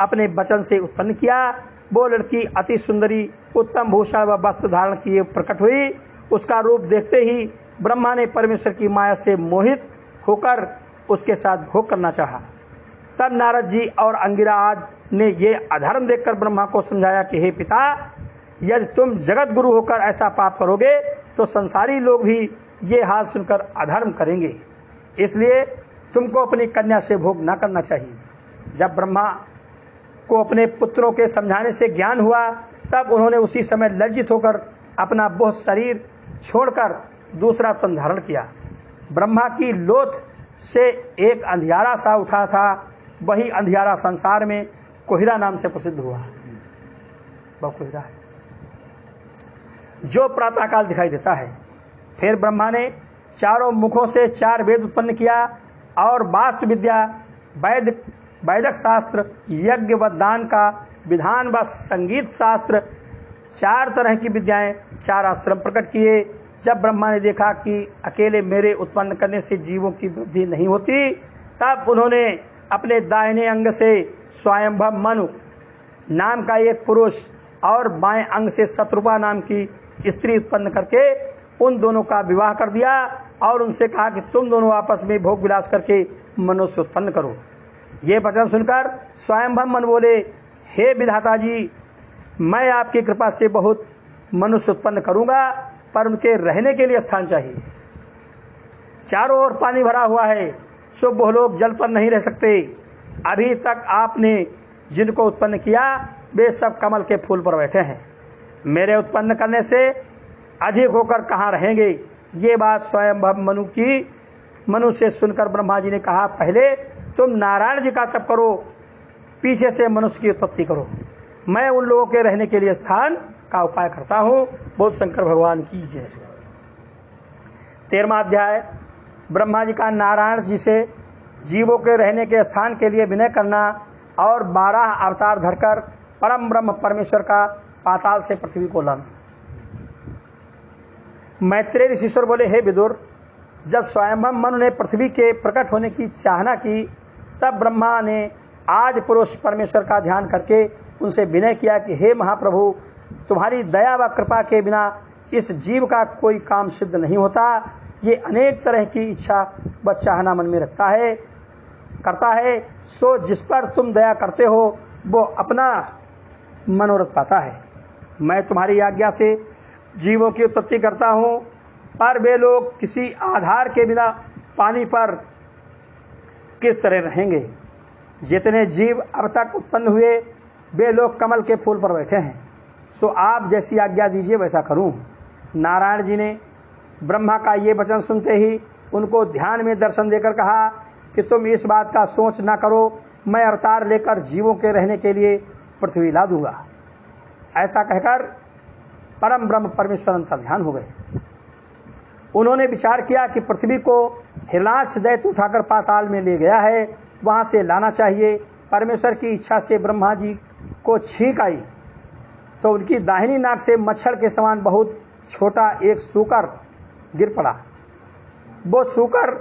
अपने वचन से उत्पन्न किया। वो लड़की अति सुंदरी, उत्तम भूषण व वस्त्र धारण किए प्रकट हुई। उसका रूप देखते ही ब्रह्मा ने परमेश्वर की माया से मोहित होकर उसके साथ भोग करना चाहा। तब नारद जी और अंगिरा आदि ने ये अधर्म देखकर ब्रह्मा को समझाया कि हे पिता, यदि तुम जगत गुरु होकर ऐसा पाप करोगे तो संसारी लोग भी ये हाल सुनकर अधर्म करेंगे, इसलिए तुमको अपनी कन्या से भोग न करना चाहिए। जब ब्रह्मा को अपने पुत्रों के समझाने से ज्ञान हुआ, तब उन्होंने उसी समय लज्जित होकर अपना वह शरीर छोड़कर दूसरा तन धारण किया। ब्रह्मा की लोथ से एक अंधियारा सा उठा था, वही अंधियारा संसार में कोहिरा नाम से प्रसिद्ध हुआ। वह कोहिरा है जो प्रातःकाल दिखाई देता है। फिर ब्रह्मा ने चारों मुखों से 4 वेद उत्पन्न किया और वास्तु विद्या, वैदिक शास्त्र, यज्ञ व दान का विधान व संगीत शास्त्र, 4 तरह की विद्याएं, 4 आश्रम प्रकट किए। जब ब्रह्मा ने देखा कि अकेले मेरे उत्पन्न करने से जीवों की वृद्धि नहीं होती, तब उन्होंने अपने दाहिने अंग से स्वयंभव मनु नाम का एक पुरुष और बाएं अंग से शत्रुपा नाम की स्त्री उत्पन्न करके उन दोनों का विवाह कर दिया और उनसे कहा कि तुम दोनों आपस में भोग विलास करके मनुष्य उत्पन्न करो। ये वचन सुनकर स्वयंभव मन बोले, हे विधाता जी, मैं आपकी कृपा से बहुत मनुष्य उत्पन्न करूंगा, पर उनके रहने के लिए स्थान चाहिए। चारों ओर पानी भरा हुआ है, सो वह लोग जल पर नहीं रह सकते। अभी तक आपने जिनको उत्पन्न किया वे सब कमल के फूल पर बैठे हैं, मेरे उत्पन्न करने से अधिक होकर कहाँ रहेंगे। ये बात स्वयंभव मनु से सुनकर ब्रह्मा जी ने कहा, पहले तुम नारायण जी का तप करो, पीछे से मनुष्य की उत्पत्ति करो, मैं उन लोगों के रहने के लिए स्थान का उपाय करता हूं। बोल शंकर भगवान की जय। 13वां अध्याय। ब्रह्मा जी का नारायण जी से जीवों के रहने के स्थान के लिए विनय करना और 12 अवतार धरकर परम ब्रह्म परमेश्वर का पाताल से पृथ्वी को लाना। मैत्रेय ऋषिश्वर बोले, हे विदुर, जब स्वयंभव मनु ने पृथ्वी के प्रकट होने की चाहना की, तब ब्रह्मा ने आज पुरुष परमेश्वर का ध्यान करके उनसे विनय किया कि हे महाप्रभु, तुम्हारी दया व कृपा के बिना इस जीव का कोई काम सिद्ध नहीं होता। ये अनेक तरह की इच्छा व चाहना मन में करता है, सो जिस पर तुम दया करते हो वो अपना मनोरथ पाता है। मैं तुम्हारी आज्ञा से जीवों की उत्पत्ति करता हूँ, पर वे लोग किसी आधार के बिना पानी पर किस तरह रहेंगे। जितने जीव अब तक उत्पन्न हुए वे लोग कमल के फूल पर बैठे हैं, सो आप जैसी आज्ञा दीजिए वैसा करूं। नारायण जी ने ब्रह्मा का ये वचन सुनते ही उनको ध्यान में दर्शन देकर कहा कि तुम इस बात का सोच ना करो, मैं अवतार लेकर जीवों के रहने के लिए पृथ्वी ला दूंगा। ऐसा कहकर परम ब्रह्म परमेश्वर अंतर्ध्यान हो गए। उन्होंने विचार किया कि पृथ्वी को हिरणाक्ष दैत्य उठाकर पाताल में ले गया है, वहां से लाना चाहिए। परमेश्वर की इच्छा से ब्रह्मा जी को छींक आई तो उनकी दाहिनी नाक से मच्छर के समान बहुत छोटा एक सूकर गिर पड़ा। वो सूकर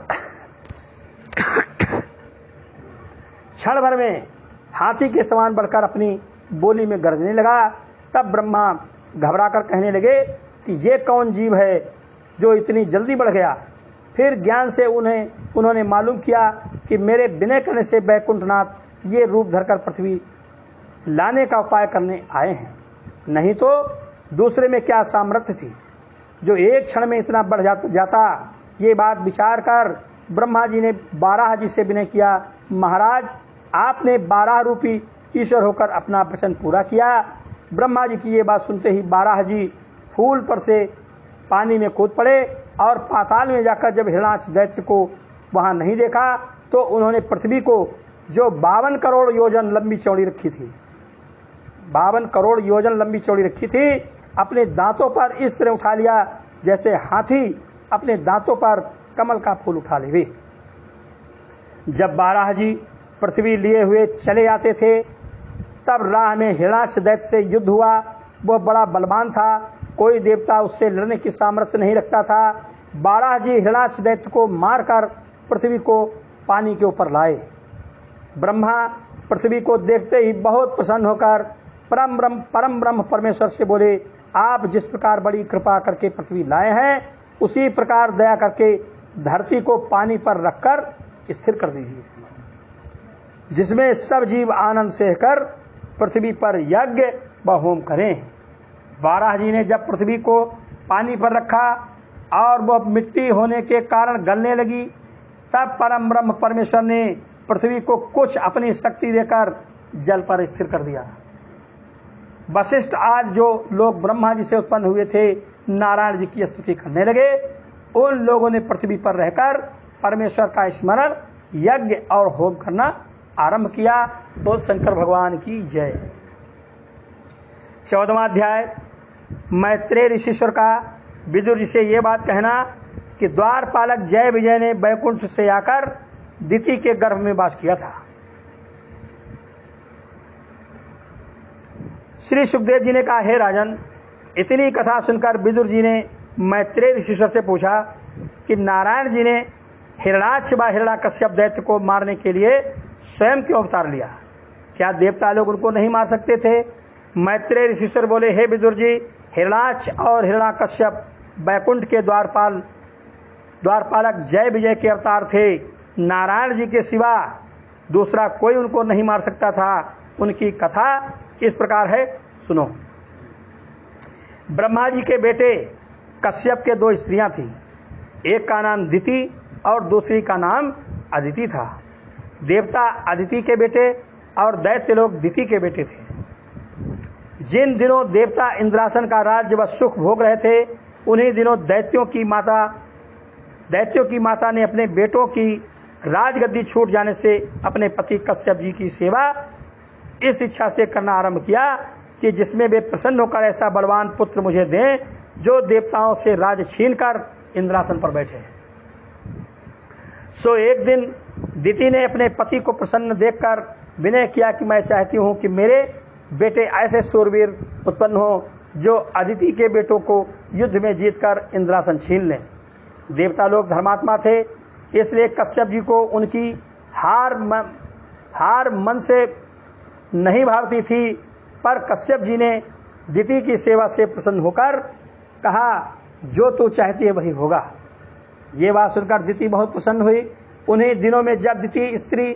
क्षण भर में हाथी के समान बढ़कर अपनी बोली में गरजने लगा। तब ब्रह्मा घबराकर कहने लगे कि ये कौन जीव है जो इतनी जल्दी बढ़ गया। फिर ज्ञान से उन्होंने मालूम किया कि मेरे विनय करने से वैकुंठनाथ ये रूप धरकर पृथ्वी लाने का उपाय करने आए हैं, नहीं तो दूसरे में क्या सामर्थ्य थी जो एक क्षण में इतना बढ़ जाता। ये बात विचार कर ब्रह्मा जी ने 12 जी से विनय किया, महाराज आपने 12 रूपी ईश्वर होकर अपना वचन पूरा किया। ब्रह्मा जी की ये बात सुनते ही 12 जी फूल पर से पानी में कूद पड़े और पाताल में जाकर जब हिरणाक्ष दैत्य को वहां नहीं देखा तो उन्होंने पृथ्वी को जो 52 करोड़ योजन लंबी चौड़ी रखी थी, 52 करोड़ योजन लंबी चौड़ी रखी थी, अपने दांतों पर इस तरह उठा लिया जैसे हाथी अपने दांतों पर कमल का फूल उठा ले। जब 12 जी पृथ्वी लिए हुए चले आते थे तब राह में हिरणाक्ष दैत्य से युद्ध हुआ। वह बड़ा बलवान था, कोई देवता उससे लड़ने की सामर्थ्य नहीं रखता था। 12 जी हिरणाक्ष दैत्य को मारकर पृथ्वी को पानी के ऊपर लाए। ब्रह्मा पृथ्वी को देखते ही बहुत प्रसन्न होकर परम ब्रह्म परमेश्वर से बोले, आप जिस प्रकार बड़ी कृपा करके पृथ्वी लाए हैं उसी प्रकार दया करके धरती को पानी पर रखकर स्थिर कर दीजिए, जिसमें सब जीव आनंद से कर पृथ्वी पर यज्ञ व होम करें। 12 जी ने जब पृथ्वी को पानी पर रखा और वह मिट्टी होने के कारण गलने लगी, तब परम ब्रह्म परमेश्वर ने पृथ्वी को कुछ अपनी शक्ति देकर जल पर स्थिर कर दिया। वशिष्ठ आज जो लोग ब्रह्मा जी से उत्पन्न हुए थे नारायण जी की स्तुति करने लगे, उन लोगों ने पृथ्वी पर रहकर परमेश्वर का स्मरण यज्ञ और होम करना आरंभ किया। तो शंकर भगवान की जय। 14वां अध्याय। मैत्रेय ऋषिश्वर का विदुर जी से यह बात कहना कि द्वारपालक जय विजय ने वैकुंठ से आकर दिति के गर्भ में वास किया था। श्री सुखदेव जी ने कहा, हे राजन, इतनी कथा सुनकर विदुर जी ने मैत्रेय ऋषिश्वर से पूछा कि नारायण जी ने हिरणाक्ष व हिरण्यकश्यप दैत्य को मारने के लिए स्वयं क्यों अवतार लिया? क्या देवता लोग उनको नहीं मार सकते थे? मैत्रेय ऋषिश्वर बोले, हे विदुर जी, हिरणाक्ष और हिरण्यकश्यप वैकुंठ के द्वारपालक जय विजय के अवतार थे। नारायण जी के सिवा दूसरा कोई उनको नहीं मार सकता था। उनकी कथा इस प्रकार है, सुनो। ब्रह्मा जी के बेटे कश्यप के 2 स्त्रियां थी, एक का नाम दिति और दूसरी का नाम अदिति था। देवता अदिति के बेटे और दैत्य लोग दिति के बेटे थे। जिन दिनों देवता इंद्रासन का राज्य व सुख भोग रहे थे, उन्हीं दिनों दैत्यों की माता ने अपने बेटों की राजगद्दी छूट जाने से अपने पति कश्यप जी की सेवा इस इच्छा से करना आरंभ किया कि जिसमें वे प्रसन्न होकर ऐसा बलवान पुत्र मुझे दें जो देवताओं से राज छीन कर इंद्रासन पर बैठे। सो एक दिन दिति ने अपने पति को प्रसन्न देखकर विनय किया कि मैं चाहती हूँ कि मेरे बेटे ऐसे शूरवीर उत्पन्न हो जो अदिति के बेटों को युद्ध में जीतकर इंद्रासन छीन लें। देवता लोग धर्मात्मा थे, इसलिए कश्यप जी को उनकी हार मन से नहीं भावती थी, पर कश्यप जी ने दिति की सेवा से प्रसन्न होकर कहा, जो तू चाहती है वही होगा। ये बात सुनकर दिति बहुत प्रसन्न हुई। उन्हीं दिनों में जब दिति स्त्री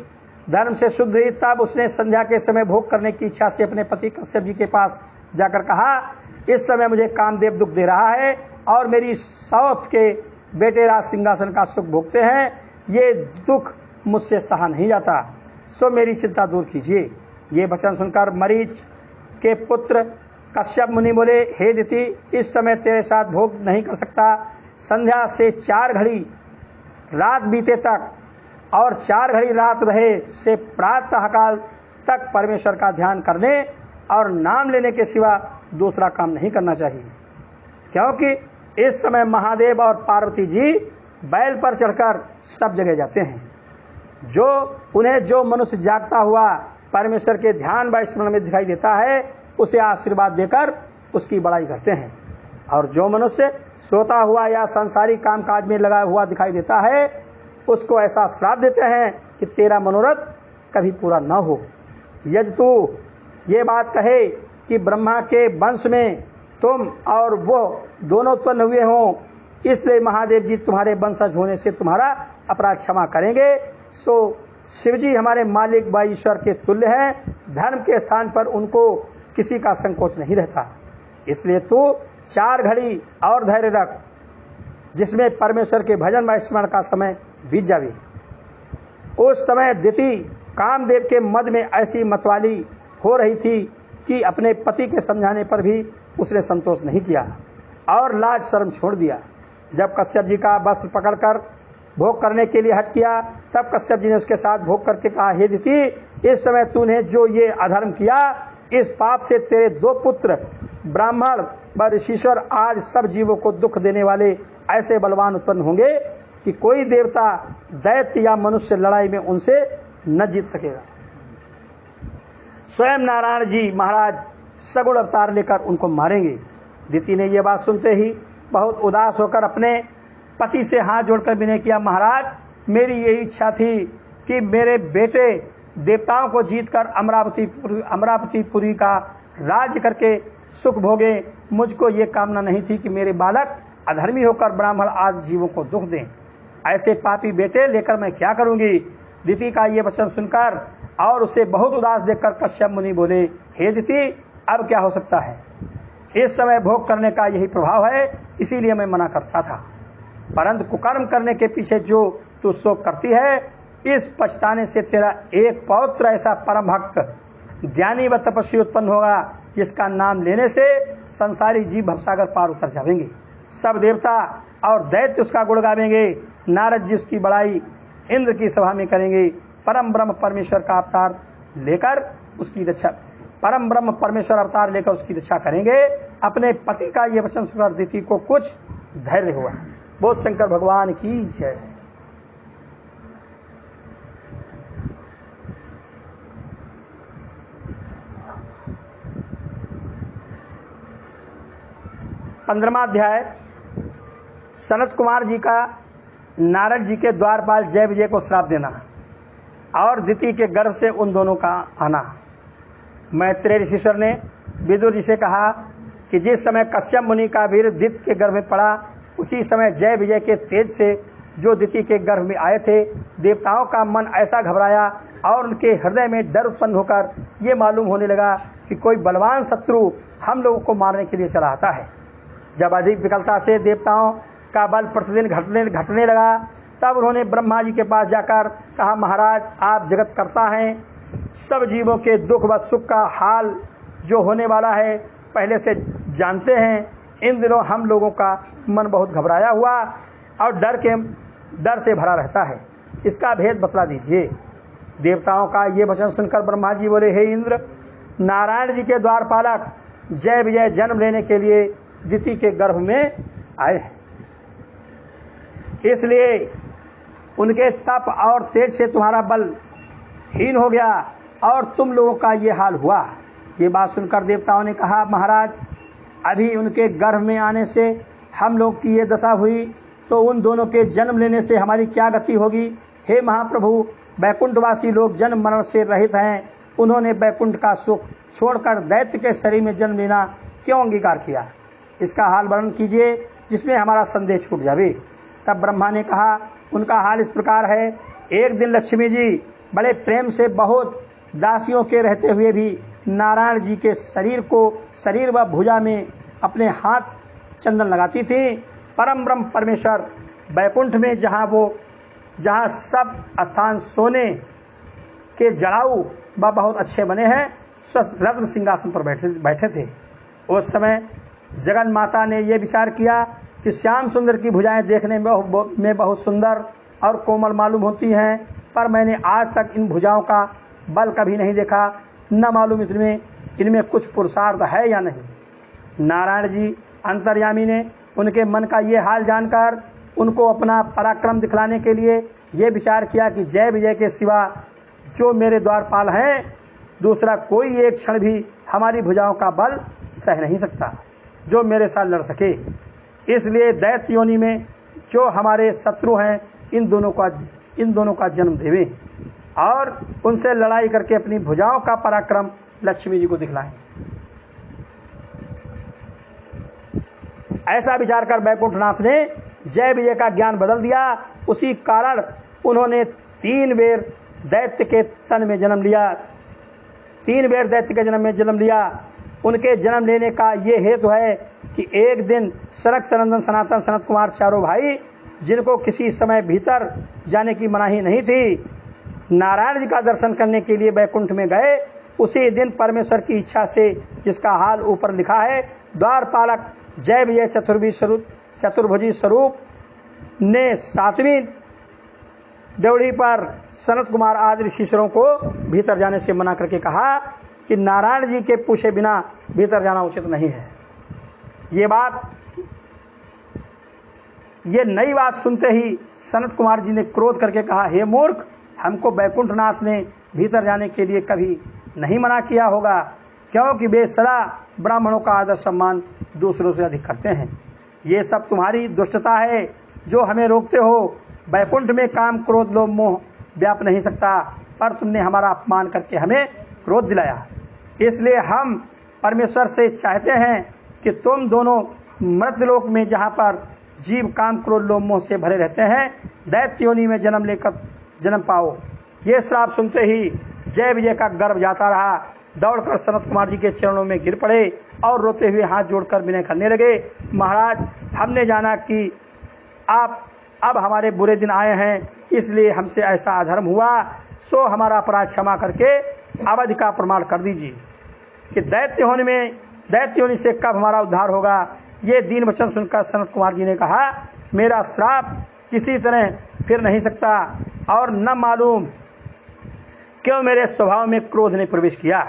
धर्म से शुद्ध हुई, तब उसने संध्या के समय भोग करने की इच्छा से अपने पति कश्यप जी के पास जाकर कहा, इस समय मुझे कामदेव दुख दे रहा है और मेरी सौत के बेटे राज सिंहासन का सुख भोगते हैं, ये दुख मुझसे सहा नहीं जाता, सो मेरी चिंता दूर कीजिए। ये वचन सुनकर मरीच के पुत्र कश्यप मुनि बोले, हे दिति, इस समय तेरे साथ भोग नहीं कर सकता। संध्या से 4 घड़ी रात बीते तक और 4 घड़ी रात रहे से प्रातःकाल तक परमेश्वर का ध्यान करने और नाम लेने के सिवा दूसरा काम नहीं करना चाहिए, क्योंकि इस समय महादेव और पार्वती जी बैल पर चढ़कर सब जगह जाते हैं। जो मनुष्य जागता हुआ परमेश्वर के ध्यान व स्मरण में दिखाई देता है, उसे आशीर्वाद देकर उसकी बड़ाई करते हैं, और जो मनुष्य सोता हुआ या सांसारिक कामकाज में लगा हुआ दिखाई देता है, उसको ऐसा श्राप देते हैं कि तेरा मनोरथ कभी पूरा न हो। यदि तू ये बात कहे कि ब्रह्मा के वंश में तुम और वो दोनों उत्पन्न हुए हों, इसलिए महादेव जी तुम्हारे वंशज होने से तुम्हारा अपराध क्षमा करेंगे, सो शिवजी हमारे मालिक व ईश्वर के तुल्य हैं। धर्म के स्थान पर उनको किसी का संकोच नहीं रहता, इसलिए तू 4 घड़ी और धैर्य रख, जिसमें परमेश्वर के भजन व स्मरण का समय बीत जावे। उस समय दिति कामदेव के मद में ऐसी मतवाली हो रही थी कि अपने पति के समझाने पर भी उसने संतोष नहीं किया और लाज शर्म छोड़ दिया। जब कश्यप जी का वस्त्र पकड़कर भोग करने के लिए हट किया, तब कश्यप जी ने उसके साथ भोग करके कहा, हे दिति, इस समय तूने जो ये अधर्म किया, इस पाप से तेरे 2 पुत्र ब्राह्मण व ऋषिश्वर आज सब जीवों को दुख देने वाले ऐसे बलवान उत्पन्न होंगे कि कोई देवता, दैत्य या मनुष्य लड़ाई में उनसे न जीत सकेगा। स्वयं नारायण जी महाराज सगुण अवतार लेकर उनको मारेंगे। दिति ने यह बात सुनते ही बहुत उदास होकर अपने पति से हाथ जोड़कर विनय किया, महाराज, मेरी यही इच्छा थी कि मेरे बेटे देवताओं को जीतकर अमरावतीपुरी का राज्य करके सुख भोगे। मुझको ये कामना नहीं थी कि मेरे बालक अधर्मी होकर ब्राह्मण आदि जीवों को दुख दें। ऐसे पापी बेटे लेकर मैं क्या करूंगी। दिति का ये वचन सुनकर और उसे बहुत उदास देखकर कश्यप मुनि बोले, हे दिति, अब क्या हो सकता है, इस समय भोग करने का यही प्रभाव है, इसीलिए मैं मना करता था, परंतु कुकर्म करने के पीछे जो तू शोक करती है, इस पछताने से तेरा एक पौत्र ऐसा परम भक्त ज्ञानी व तपस्वी उत्पन्न होगा, जिसका नाम लेने से संसारी जीव भवसागर पार उतर जाएंगे। सब देवता और दैत्य उसका गुण गावेंगे, नारद जी उसकी बड़ाई इंद्र की सभा में करेंगे। परम ब्रह्म परमेश्वर अवतार लेकर उसकी रक्षा करेंगे। अपने पति का ये वचन सुनकर दिति को कुछ धैर्य हुआ। बोल शंकर भगवान की जय। पंद्रहवां अध्याय। सनत कुमार जी का नारद जी के द्वारपाल जय विजय को श्राप देना और दिति के गर्भ से उन दोनों का आना। मैत्रेय ऋषिश्वर ने विदुर जी से कहा कि जिस समय कश्यप मुनि का वीर दिति के गर्भ में पड़ा, उसी समय जय विजय के तेज से जो दिति के गर्भ में आए थे, देवताओं का मन ऐसा घबराया और उनके हृदय में डर उत्पन्न होकर ये मालूम होने लगा कि कोई बलवान शत्रु हम लोगों को मारने के लिए चला आता है। जब अधिक विकलता से देवताओं का बल प्रतिदिन घटने लगा, तब उन्होंने ब्रह्मा जी के पास जाकर कहा, महाराज, आप जगत करता हैं, सब जीवों के दुख व सुख का हाल जो होने वाला है पहले से जानते हैं। इन दिनों हम लोगों का मन बहुत घबराया हुआ और डर से भरा रहता है, इसका भेद बतला दीजिए। देवताओं का ये वचन सुनकर ब्रह्मा जी बोले, हे इंद्र, नारायण जी के द्वारपालक जय विजय जन्म लेने के लिए दिति के गर्भ में आए हैं, इसलिए उनके तप और तेज से तुम्हारा बल हीन हो गया और तुम लोगों का ये हाल हुआ। ये बात सुनकर देवताओं ने कहा, महाराज अभी उनके गर्भ में आने से हम लोग की ये दशा हुई, तो उन दोनों के जन्म लेने से हमारी क्या गति होगी। हे महाप्रभु, बैकुंठवासी लोग जन्म मरण से रहित हैं, उन्होंने बैकुंठ का सुख छोड़कर दैत्य के शरीर में जन्म लेना क्यों अंगीकार किया। इसका हाल वर्णन कीजिए जिसमें हमारा संदेह छूट जावे। तब ब्रह्मा ने कहा, उनका हाल इस प्रकार है। एक दिन लक्ष्मी जी बड़े प्रेम से बहुत दासियों के रहते हुए भी नारायण जी के शरीर व भुजा में अपने हाथ चंदन लगाती थी। परम ब्रह्म परमेश्वर बैकुंठ में जहाँ सब स्थान सोने के जड़ाऊ व बहुत अच्छे बने हैं, स्वस्थ रत्न सिंहासन पर बैठे थे। उस समय जगन माता ने यह विचार किया कि श्याम सुंदर की भुजाएं देखने में बहुत सुंदर और कोमल मालूम होती हैं, पर मैंने आज तक इन भुजाओं का बल कभी नहीं देखा, न मालूम इनमें कुछ पुरुषार्थ है या नहीं। नारायण जी अंतर्यामी ने उनके मन का ये हाल जानकर उनको अपना पराक्रम दिखलाने के लिए ये विचार किया कि जय विजय के सिवा जो मेरे द्वारपाल हैं, दूसरा कोई एक क्षण भी हमारी भुजाओं का बल सह नहीं सकता जो मेरे साथ लड़ सके। इसलिए दैत्य योनि में जो हमारे शत्रु हैं, इन दोनों का जन्म देवे और उनसे लड़ाई करके अपनी भुजाओं का पराक्रम लक्ष्मी जी को दिखलाएं। ऐसा विचार कर बैकुंठनाथ ने जय विजय का ज्ञान बदल दिया। उसी कारण उन्होंने 3 बेर दैत्य के तन में जन्म लिया। 3 बेर दैत्य के जन्म में जन्म लिया। उनके जन्म लेने का ये हेतु है कि एक दिन सनक सनंदन सनातन सनत कुमार चारों भाई, जिनको किसी समय भीतर जाने की मनाही नहीं थी, नारायण जी का दर्शन करने के लिए बैकुंठ में गए। उसी दिन परमेश्वर की इच्छा से, जिसका हाल ऊपर लिखा है, द्वारपालक जय विजय चतुर्भुजी स्वरूप ने 7वीं ड्योढ़ी पर सनत कुमार आदि ऋषिश्वरों को भीतर जाने से मना करके कहा कि नारायण जी के पूछे बिना भीतर जाना उचित नहीं है। ये नई बात सुनते ही सनत कुमार जी ने क्रोध करके कहा, हे मूर्ख, हमको बैकुंठनाथ ने भीतर जाने के लिए कभी नहीं मना किया होगा, क्योंकि वे सदा ब्राह्मणों का आदर सम्मान दूसरों से अधिक करते हैं। ये सब तुम्हारी दुष्टता है जो हमें रोकते हो। बैकुंठ में काम क्रोध लोभ मोह व्याप नहीं सकता, पर तुमने हमारा अपमान करके हमें क्रोध दिलाया। इसलिए हम परमेश्वर से चाहते हैं कि तुम दोनों मृतलोक में, जहाँ पर जीव काम क्रोध लोभ मोह से भरे रहते हैं, दैत्य योनि में जन्म पाओ। ये श्राप सुनते ही जय विजय का गर्व जाता रहा। दौड़कर सनत कुमार जी के चरणों में गिर पड़े और रोते हुए हाथ जोड़कर विनय करने लगे, महाराज, हमने जाना कि आप अब हमारे बुरे दिन आए हैं, इसलिए हमसे ऐसा अधर्म हुआ, सो हमारा अपराध क्षमा करके अवधि का प्रमाण कर दीजिए कि दैत्य योनि से कब हमारा उद्धार होगा। ये दीन वचन सुनकर सनत कुमार जी ने कहा, मेरा श्राप किसी तरह फिर नहीं सकता और न मालूम क्यों मेरे स्वभाव में क्रोध ने प्रवेश किया।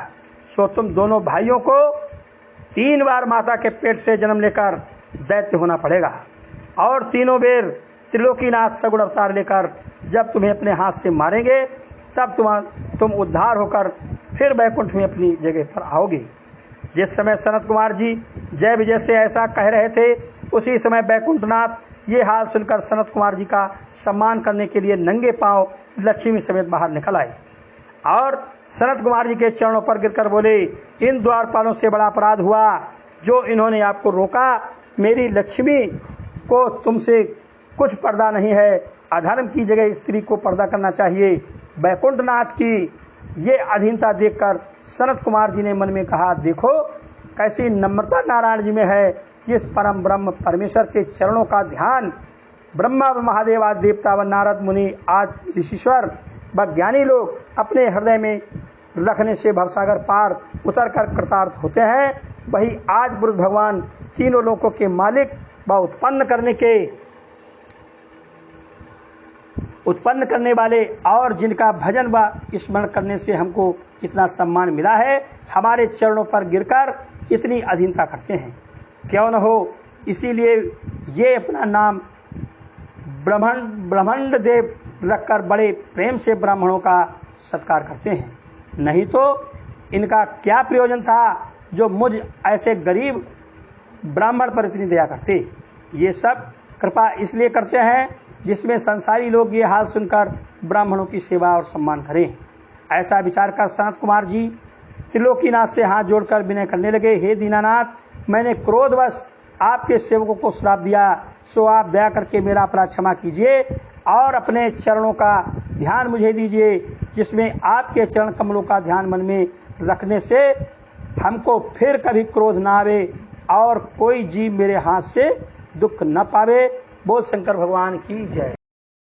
सो तुम दोनों भाइयों को 3 बार माता के पेट से जन्म लेकर दैत्य होना पड़ेगा और 3 बेर त्रिलोकीनाथ सगुण अवतार लेकर जब तुम्हें अपने हाथ से मारेंगे, तब तुम उद्धार होकर फिर बैकुंठ में अपनी जगह पर आओगे। जिस समय सनत कुमार जी जय विजय से ऐसा कह रहे थे, उसी समय बैकुंठनाथ ये हाल सुनकर सनत कुमार जी का सम्मान करने के लिए नंगे पांव लक्ष्मी समेत बाहर निकल आए और सनत कुमार जी के चरणों पर गिरकर बोले, इन द्वारपालों से बड़ा अपराध हुआ जो इन्होंने आपको रोका। मेरी लक्ष्मी को तुमसे कुछ पर्दा नहीं है, अधर्म की जगह स्त्री को पर्दा करना चाहिए। बैकुंठनाथ की ये अधीनता देखकर सनत कुमार जी ने मन में कहा, देखो कैसी नम्रता नारायण जी में है। जिस परम ब्रह्म परमेश्वर के चरणों का ध्यान ब्रह्मा व महादेव आदि देवता व नारद मुनि आदि ऋषिश्वर व ज्ञानी लोग अपने हृदय में रखने से भवसागर पार उतर कर कृतार्थ होते हैं, वही आज बुद्ध भगवान तीनों लोकों के मालिक व उत्पन्न करने वाले और जिनका भजन व स्मरण करने से हमको इतना सम्मान मिला है, हमारे चरणों पर गिरकर इतनी अधीनता करते हैं। क्यों न हो, इसीलिए ये अपना नाम ब्रह्मांड देव रखकर बड़े प्रेम से ब्राह्मणों का सत्कार करते हैं। नहीं तो इनका क्या प्रयोजन था जो मुझ ऐसे गरीब ब्राह्मण पर इतनी दया करते। ये सब कृपा इसलिए करते हैं जिसमें संसारी लोग ये हाल सुनकर ब्राह्मणों की सेवा और सम्मान करें। ऐसा विचार कर सनत कुमार जी त्रिलोकीनाथ से हाथ जोड़कर विनय करने लगे, हे दीनानाथ, मैंने क्रोधवश आपके सेवकों को श्राप दिया, सो आप दया करके मेरा अपराध क्षमा कीजिए और अपने चरणों का ध्यान मुझे दीजिए, जिसमें आपके चरण कमलों का ध्यान मन में रखने से हमको फिर कभी क्रोध ना आवे और कोई जीव मेरे हाथ से दुख न पावे। बोल शंकर भगवान की जय।